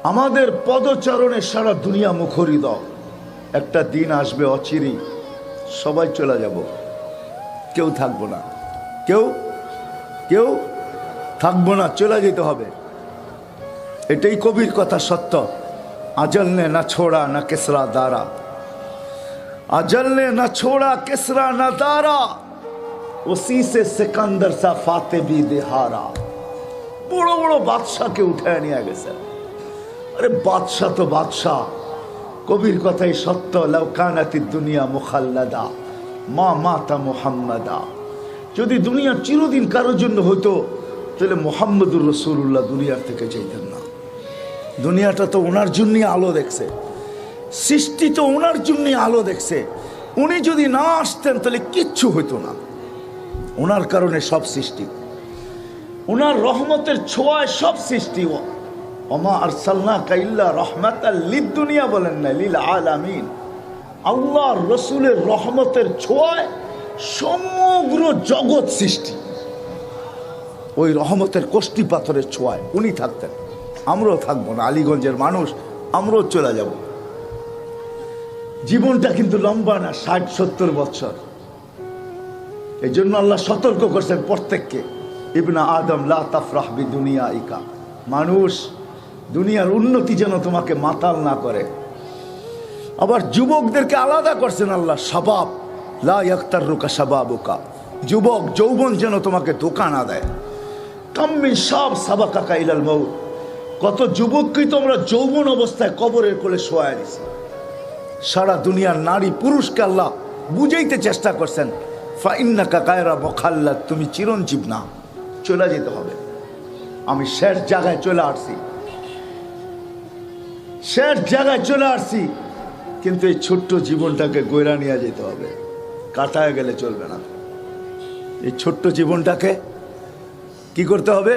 আমাদের পদচারণে সারা দুনিয়া মুখরিত। একটা দিন আসবে অচিরি, সবাই চলে যাব, কেউ থাকবো না, কেউ কেউ থাকবো না, চলে যেতে হবে। এটাই কবির কথা সত্য। अजल ने न छोड़ा न किसरा दारा, अजल ने न छोड़ा किसरा न दारा, उसी से सिकंदर सा फाते भी दिहारा। बड़ो बड़ो बादशाह के उठाया नहीं आगे से। अरे बादशाह तो बादशाह, कबीर कथाई सत्य। लव कानाति दुनिया मुखल्लदा मा माता मुहम्मदा। যদি দুনিয়া চিরদিন কারোর জন্য হতো তাহলে মুহাম্মদুর রাসূলুল্লাহ দুনিয়ার থেকে যাইতেন না। দুনিয়াটা তো ওনার জন্যই আলো দেখছে, সৃষ্টি তো ওনার জন্যই আলো দেখছে। উনি যদি না আসতেন তাহলে কিচ্ছু হইতো না। ওনার কারণে সব সৃষ্টি, ওনার রহমতের ছোঁয়ায় সব সৃষ্টি। ওমা আরসালনাকা ইল্লা রাহমাতাল লিদ-দুনিয়া বলেন না, লিল আলামিন। আল্লাহর রাসূলের রহমতের ছোঁয়ায় সমগ্র জগৎ সৃষ্টি। ওই রহমতের কষ্টি পাথরের ছোঁয়ায় উনি থাকতেন, আমরাও থাকবো না। আলীগঞ্জের মানুষ, আমরাও চলে যাব। জীবনটা কিন্তু লম্বা না, 60-70 বছর। এই জন্য আল্লাহ সতর্ক করছেন প্রত্যেককে, ইবনা আদম লা তাফরাহ বিদুনিয়াইকা। মানুষ, দুনিয়ার উন্নতি যেন তোমাকে মাতাল না করে। আবার যুবকদেরকে আলাদা করছেন আল্লাহ, শাবাব লা ইয়াক্তাররুকা শাবাবুকা। যুবক যৌবন যেন তোমাকে ধোঁকা না দেয়। কাম্মি শাব সাবাকাকা ইলাল মাউত। কত যুবককেই তোমরা যৌবন অবস্থায় কবরের কোলে শোয়া দিছে। সারা দুনিয়ার নারী পুরুষকে আল্লাহ বুঝাইতে চেষ্টা করছেন, ফাইন্নাকা গায়রা মুখাল্লাদ, তুমি চিরঞ্জীব না, চলে যেতে হবে। আমি শেষ জায়গায় চলে আসছি, শেষ জায়গায় চলে আসছি। কিন্তু এই ছোট্ট জীবনটাকে গয়রা নিয়ে যেতে হবে, কাটায় গেলে চলবে না। এই ছোট্ট জীবনটাকে কি করতে হবে?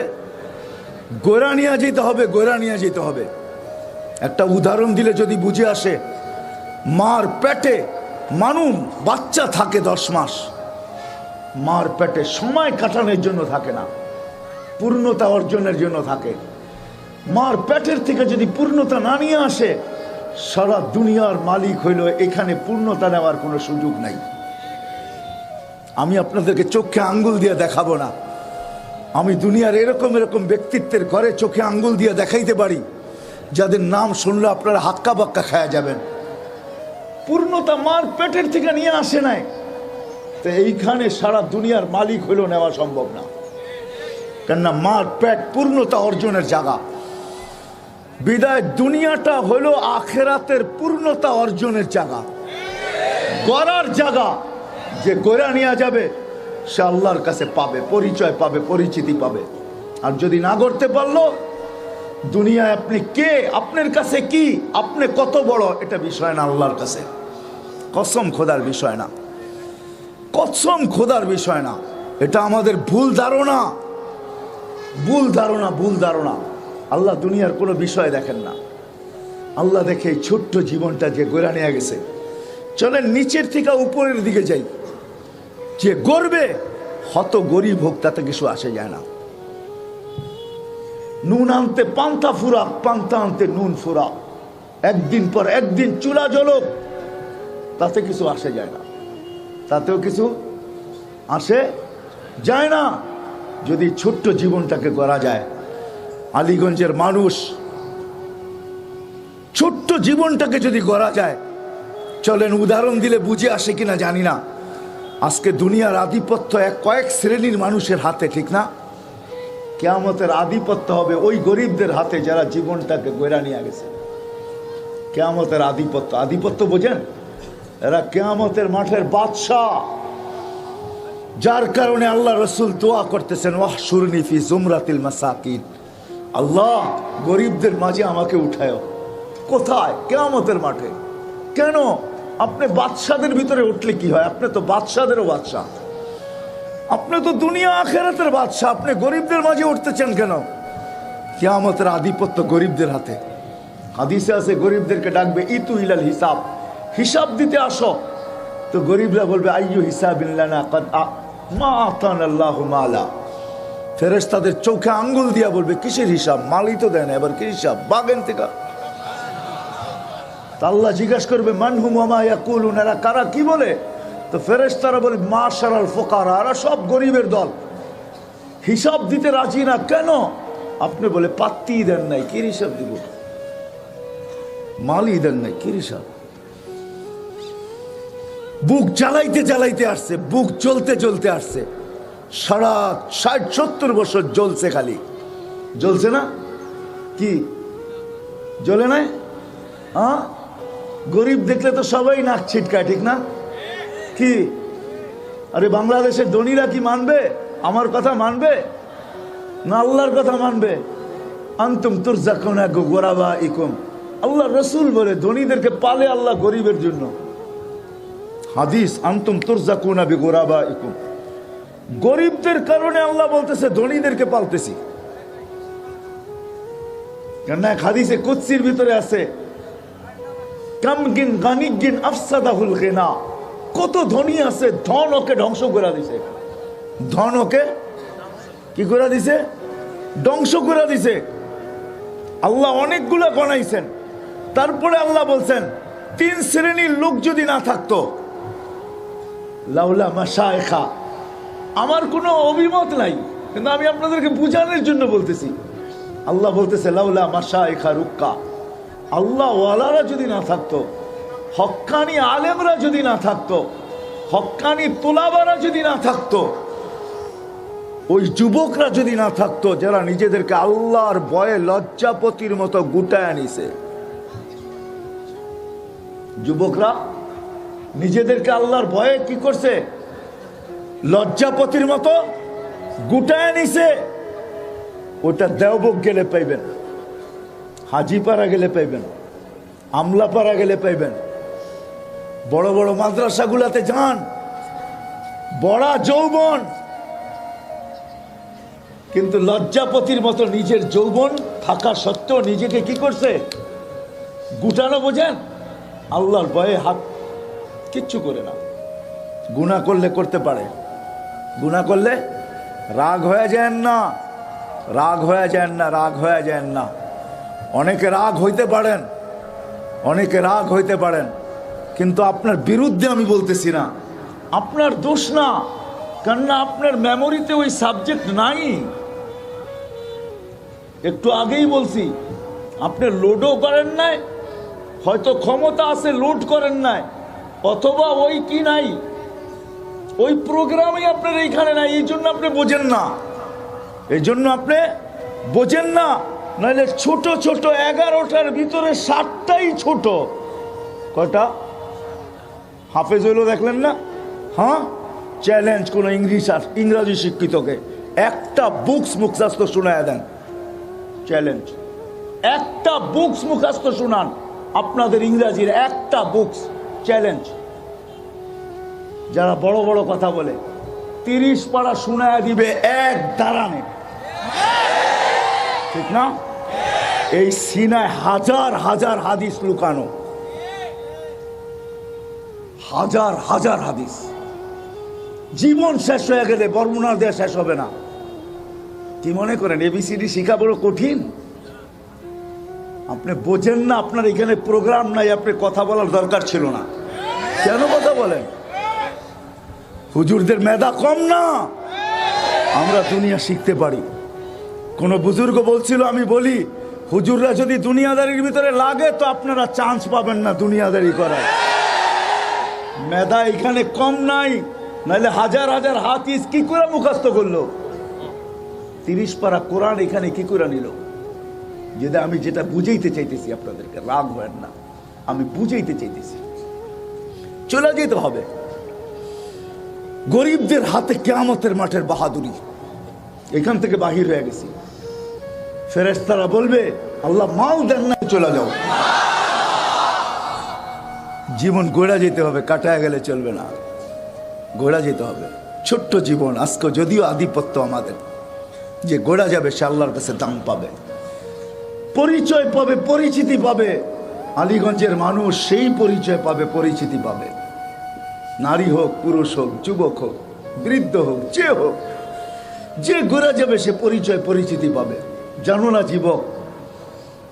গয়রা নিয়ে যেতে হবে, গয়রা নিয়ে যেতে হবে। একটা উদাহরণ দিলে যদি বুঝে আসে, মার পেটে মানুষ বাচ্চা থাকে 10 মাস। মার পেটে সময় কাটানোর জন্য থাকে না, পূর্ণতা অর্জনের জন্য থাকে। মার পেটের থেকে যদি পূর্ণতা না নিয়ে আসে, সারা দুনিয়ার মালিক হইল, এখানে পূর্ণতা নেওয়ার কোনো সুযোগ নাই। আমি আপনাদেরকে চোখে আঙ্গুল দিয়ে দেখাবো না। আমি দুনিয়ার এরকম এরকম ব্যক্তিত্বের ঘরে চোখে আঙ্গুল দিয়ে দেখাইতে পারি, যাদের নাম শুনলে আপনারা হাক্কা বাক্কা খায়া যাবেন। পূর্ণতা মার পেটের থেকে নিয়ে আসে নাই, তো এইখানে সারা দুনিয়ার মালিক হইল নেওয়া সম্ভব না। কেননা মার পেট পূর্ণতা অর্জনের জায়গা। বিদায় দুনিয়াটা হইল আখেরাতের পূর্ণতা অর্জনের জায়গা, গড়ার জায়গা। যে গড়া নিয়ে যাবে সে আল্লাহর কাছে পাবে, পরিচয় পাবে, পরিচিতি পাবে। আর যদি না করতে পারলো, দুনিয়ায় আপনি কে, আপনার কাছে কি, আপনি কত বড়, এটা বিষয় না আল্লাহর কাছে। কসম খোদার বিষয় না, কসম খোদার বিষয় না। এটা আমাদের ভুল ধারণা, ভুল ধারণা, ভুল ধারণা। আল্লাহ দুনিয়ার কোনো বিষয় দেখেন না। আল্লাহ দেখে এই ছোট্ট জীবনটা যে গড়া নিয়ে গেছে। চলেন নিচের থেকে উপরের দিকে যাই। যে গড়বে হত গরিব হোক, তাতে কিছু আসে যায় না। নুন আনতে পান্তা ফুরা, পান্তা আনতে নুন ফুরা। একদিন পর একদিন চুলা জ্বলক, তাতে কিছু আসে যায় না, তাতেও কিছু আসে যায় না। যদি ছোট্ট জীবনটাকে গড়া যায়। আলীগঞ্জের মানুষ, ছোট্ট জীবনটাকে যদি গড়া যায়, চলেন উদাহরণ দিলে বুঝে আসে কিনা জানি না। আজকে দুনিয়ার আধিপত্য কয়েক শ্রেণীর মানুষের হাতে, ঠিক না? কিয়ামতের আধিপত্য হবে ওই গরিবদের হাতে যারা জীবনটাকে গড়া নিয়ে গেছে। কিয়ামতের আধিপত্য, আধিপত্য বোঝেন? এরা কিয়ামতের মাঠের বাদশাহ। যার কারণে আল্লাহ রসুল দোয়া করতেছেন, ওয়াহশুরনি ফি জুমরাতিল মাসাকিন। আল্লাহ, গরিবদের মাঝে আমাকে উঠায়। কোথায়? কিয়ামতের মাঠে। কেন? আপনি বাদশাদের ভিতরে উঠলে কি হয়? আপনি তো বাদশাদেরও বাদশাহ, আপনি তো দুনিয়া আখেরাতের বাদশাহ। আপনি গরিবদের মাঝে উঠতেছেন কেন? কিয়ামতের আধিপত্য গরিবদের হাতে। হাদিসে আছে গরিবদেরকে ডাকবে ইতু ইলাল হিসাব, হিসাব দিতে আসো। তো গরিবরা বলবে আইয়ু হিসাবিল্লানা কাদ মা আতানাল্লাহু মালা। ফেরেশতাদের চোখে আঙ্গুল দিয়া বলবে কিসের হিসাব, মালই তো দেয় না, এবার কি হিসাব, বাগেন থেকে। আল্লাহ জিজ্ঞাসা করবে মানহুম ওয়া মা ইয়াকুলুন, এরা কারা, কি বলে? তো ফেরেশতারা বলে মাশারাল ফুকারা, এরা সব গরিবের দল, হিসাব দিতে রাজি না। কেন? আপনি বলে পাত্তি দেন নাই, কি হিসাব দিব, মালই দেন নাই, কি হিসাব। বুক জ্বালাইতে জ্বালাইতে আসছে, বুক জ্বলতে জ্বলতে আসছে, সারা 60-70 বছর জ্বলছে, খালি জ্বলছে না, কি জ্বলে নাই? গরিব দেখলে তো সবাই নাক ছিটকায়, ঠিক না? কি আরে বাংলাদেশের ধনীরা কি মানবে আমার কথা, মানবে না আল্লাহর কথা মানবে? আনতুম তুরজাকুনা বিগুরাবাইকুম, আল্লাহ রসুল বলে ধনীদেরকে পালে আল্লাহ গরিবের জন্য। হাদিস আনতুম তুরজাকুনা বিগুরাবাইকুম, গরিবদের কারণে আল্লাহ বলতেছে ধনীদেরকে পালতেছি। কেন হাদিসে কুদসির ভিতরে আছে কামগিন গানিগিন আফসাদাহুল গিনা, কত ধনী আছে, ধন ওকে ধ্বংস করে দিছে, ধন ওকে কি করে দিছে, ধ্বংস করে দিছে। আল্লাহ অনেকগুলো গণাইছেন, তারপরে আল্লাহ বলছেন 3 শ্রেণীর লোক যদি না থাকতো, লাউলা মাশায়েখা, আমার কোনো অভিমত নাই, কিন্তু আমি আপনাদেরকে বুঝানোর জন্য বলতেছি। আল্লাহ বলতেছে লাউলা মাশায়েখা রুক্কা, আল্লাহ ওয়ালারা যদি না থাকতো, হক্কানি আলেমরা যদি না থাকতো, হক্কানি তোলাবারা যদি না থাকতো, ওই যুবকরা যদি না থাকতো যারা নিজেদেরকে আল্লাহর ভয়ে লজ্জাপতির মতো গুটায় নিছে, যুবকরা নিজেদেরকে আল্লাহর ভয়ে কি করছে, লজ্জাপতির মতো গুটায় নিছে, ওটা দেওবক গেলে পাইবেন, হাজিপাড়া গেলে পাইবেন, আমলাপাড়া গেলে পাইবেন, বড় বড় মাদ্রাসাগুলাতে যান, বড় যৌবন, কিন্তু লজ্জাপতির মতো নিজের যৌবন থাকা সত্ত্বেও নিজেকে কি করছে, গুটানো, বোঝেন? আল্লাহর ভয়ে হাত কিচ্ছু করে না। গুনাহ করলে করতে পারে, গুনাহ করলে রাগ হয়ে যান না, রাগ হয়ে যান না, রাগ হয়ে যান না। অনেকে রাগ হইতে পারেন, অনেকে রাগ হইতে পারেন, কিন্তু আপনার বিরুদ্ধে আমি বলতেছি না, আপনার দোষ না, কেননা আপনার মেমোরিতে ওই সাবজেক্ট নাই। একটু আগেই বলছি, আপনি লোডও করেন নাই, হয়তো ক্ষমতা আছে লোড করেন নাই, অথবা ওই কি নাই, ওই প্রোগ্রামই আপনার এইখানে নাই, এই জন্য আপনি বোঝেন না, এই জন্য আপনি বোঝেন না। নাহলে ছোট ছোট 11টার ভিতরে 7টাই ছোট। কয়টা হাফেজ হইলো দেখলেন না? হ্যাঁ, চ্যালেঞ্জ কোন ইংরাজি শিক্ষিতকে একটা বুকস মুখস্থ শোনায় দেন, চ্যালেঞ্জ, একটা বুকস মুখস্থ শোনান, আপনাদের ইংরাজির একটা বুকস, চ্যালেঞ্জ। যারা বড় বড় কথা বলে 30 পারা শোনায় দিবে এক দাঁড়ানে, ঠিক না? এই সিনায় হাজার হাজার হাদিস লুকানো, হাজার হাজার হাদিস। জীবন শেষ হয়ে গেলে বর্ণনা দেওয়া শেষ হবে না। কি মনে করেন এবিসিডি শিখা বড় কঠিন? আপনি বোঝেন না, আপনার এখানে প্রোগ্রাম নাই, আপনি কথা বলার দরকার ছিল না। কেন কথা বলেন? হুজুরদের মেধা কম না, আমরা দুনিয়া শিখতে পারি। কোন বুজুর্গ বলছিল, আমি বলি হুজুররা যদি দুনিয়াদারির ভিতরে লাগে তো আপনারা চান্স পাবেন না দুনিয়াদারি করার। মেধা এখানে কম নাই, নাহলে হাজার হাজার হাদিস কি করে মুখস্থ করলো? 30 পারা কোরআন এখানে কি করে নিল? যেটা আমি যেটা বুঝাইতে চাইতেছি আপনাদেরকে, রাগ হয় না, আমি বুঝাইতে চাইতেছি। চলে যেতে হবে। গরিবদের হাতে কিয়ামতের মাঠের বাহাদুরি, এখান থেকে বাহির হয়ে গেছি। ফেরেশতারা বলবে আল্লাহ মাল দেন না, চলে যাও। জীবন গড়া যেতে হবে, কাটায় গেলে চলবে না, গড়া যেতে হবে। ছোট্ট জীবন আজকে যদিও আধিপত্য আমাদের, যে গড়া যাবে সে আল্লাহর কাছে দাম পাবে। পরিচয় পাবে, পরিচিতি পাবে। আলীগঞ্জের মানুষ সেই পরিচয় পাবে, পরিচিতি পাবে। নারী হোক, পুরুষ হোক, যুবক হোক, বৃদ্ধ হোক, যে হোক, যে ঘুরে যাবে সে পরিচয় পরিচিতি পাবে। জানো না যুবক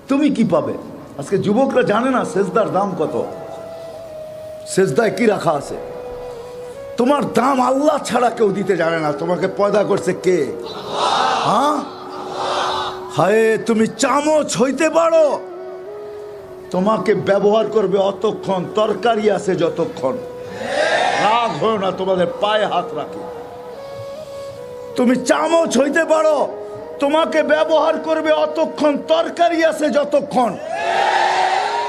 তুমি কি পাবে? আজকে যুবকরা জানে না সেজদার দাম কত, সেজদায় কি রাখা আছে। তোমার দাম আল্লাহ ছাড়া কেউ দিতে জানে না। তোমাকে পয়দা করছে কে? হ্যাঁ, হায় তুমি চামচ হইতে পারো, তোমাকে ব্যবহার করবে অতক্ষণ, তরকারি আছে যতক্ষণ। রাগ হয় না, তোমাদের পায়ে হাত রাখি। তুমি চামচ হইতে পারো, তোমাকে ব্যবহার করবে অতক্ষণ, তরকারি আছে যতক্ষণ।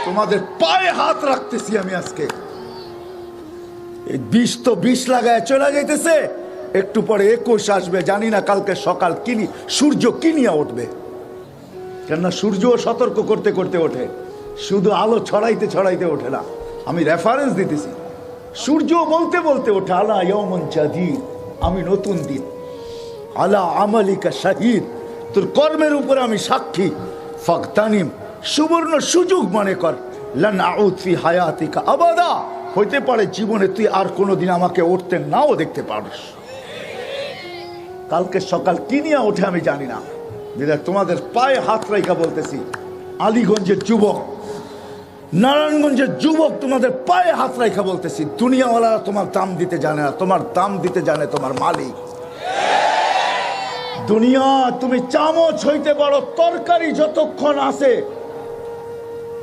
তোমাদের পায়ে হাত রাখতেছি আমি আজকে। এই 20 তো 20 লাগায় চলে যাইতেছে, একটু পরে 21 আসবে। জানি না কালকে সকাল কিনি সূর্য কিনিয়া উঠবে। কেননা সূর্য সতর্ক করতে করতে ওঠে, শুধু আলো ছড়াইতে ছড়াইতে ওঠে না। আমি রেফারেন্স দিতেছি, সূর্য বলতে বলতে ওঠে আলা ইয়াউমুন জাদীদ, আমি নতুন দিন। আলা আমালিকা শাহিদ, তোর কর্মের উপরে আমি সাক্ষী। ফাগতানিম, সুবর্ণ সুযোগ মনে কর। লান আউদ ফি হায়াতিকা আবাদা, হইতে পারে জীবনে তুই আর কোনোদিন আমাকে উঠতে নাও দেখতে পারিস। কালকে সকাল কি নিয়ে ওঠে আমি জানি না। তোমাদের পায়ে হাত রাইখা বলতেছি, আলীগঞ্জের যুবক, নারায়ণগঞ্জের যুবক, তোমাদের পায়ে হাত রাইখা বলতেছি, দুনিয়াওয়ালারা তোমার দাম দিতে জানে না, তোমার দাম দিতে জানে তোমার মালিক। দুনিয়া তুমি চামচ হইতে পারো, তরকারি যতক্ষণ আছে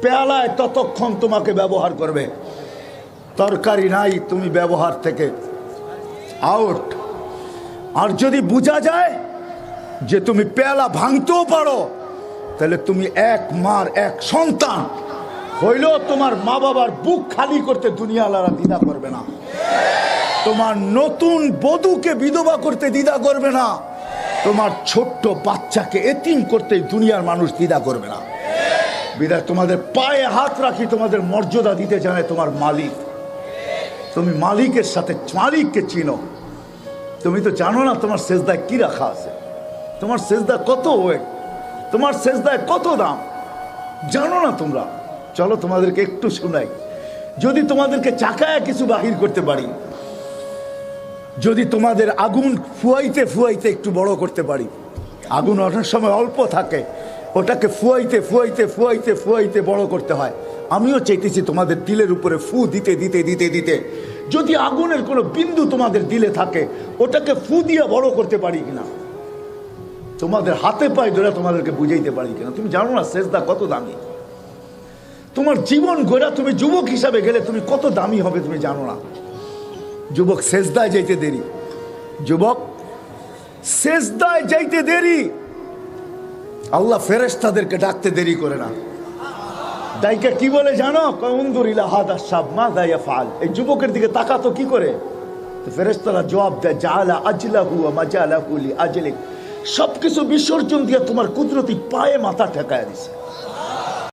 পেয়ালায় ততক্ষণ তোমাকে ব্যবহার করবে। তরকারি নাই, তুমি ব্যবহার থেকে আউট। আর যদি বোঝা যায় যে তুমি পেয়ালা ভাঙতেও পারো, তাহলে তুমি এক মার এক সন্তান হইলেও তোমার মা বাবার বুক খালি করতে দুনিয়াওয়ালারা দ্বিধা করবে না। তোমার নতুন বধূকে বিধবা করতে দ্বিধা করবে না। তোমার ছোট্ট বাচ্চাকে এতিম করতে দুনিয়ার মানুষ দ্বিধা করবে না। বিধায় তোমাদের পায়ে হাত রাখি, তোমাদের মর্যাদা দিতে জানে তোমার মালিক। তুমি মালিকের সাথে মালিককে চিনো। তুমি তো জানো না তোমার সেজদায় কি রাখা আছে, তোমার সেজদা কত ওয়েট, তোমার সেজদায় কত দাম, জানো না তোমরা। চলো তোমাদেরকে একটু শোনাই। যদি তোমাদেরকে চাকায় কিছু বাহির করতে পারি, যদি তোমাদের আগুন ফুয়াইতে ফুয়াইতে একটু বড় করতে পারি, আগুন অনেক সময় অল্প থাকে, ওটাকে ফুয়াইতে ফুয়াইতে ফুয়াইতে ফুয়াইতে বড় করতে হয়। আমিও চাইতেছি তোমাদের দিলের উপরে ফু দিতে দিতে দিতে দিতে যদি আগুনের কোনো বিন্দু তোমাদের দিলে থাকে, ওটাকে ফু দিয়ে বড় করতে পারি কিনা, তোমাদের হাতে পায়ে ধরে তোমাদেরকে বুঝাইতে পারি কিনা। তুমি জানো না সেজদা কত দামি। তোমার জীবন গড়া তুমি যুবক হিসাবে গেলে তুমি কত দামি হবে তুমি জানো না। যুবক সেজদায় যাইতে দেরি, যুবক সেজদায় যাইতে দেরি। আল্লাহ ফেরেশতাদেরকে ডাকতে দেরি করে না। দাইকা কি বলে জানো? কউনদুরিলা হাদা শাব মাযা ইয়াফআল, এই যুবকের দিকে তাকাতো কি করে? তো ফেরেশতারা জবাব দেয়, জাআলা আজলাহু ওয়া মাজালাহু লিআজলিক, সবকিছু বিসর্জন দিয়ে তোমার কুদরতি পায়ে মাথা ঠেকায় দিছে।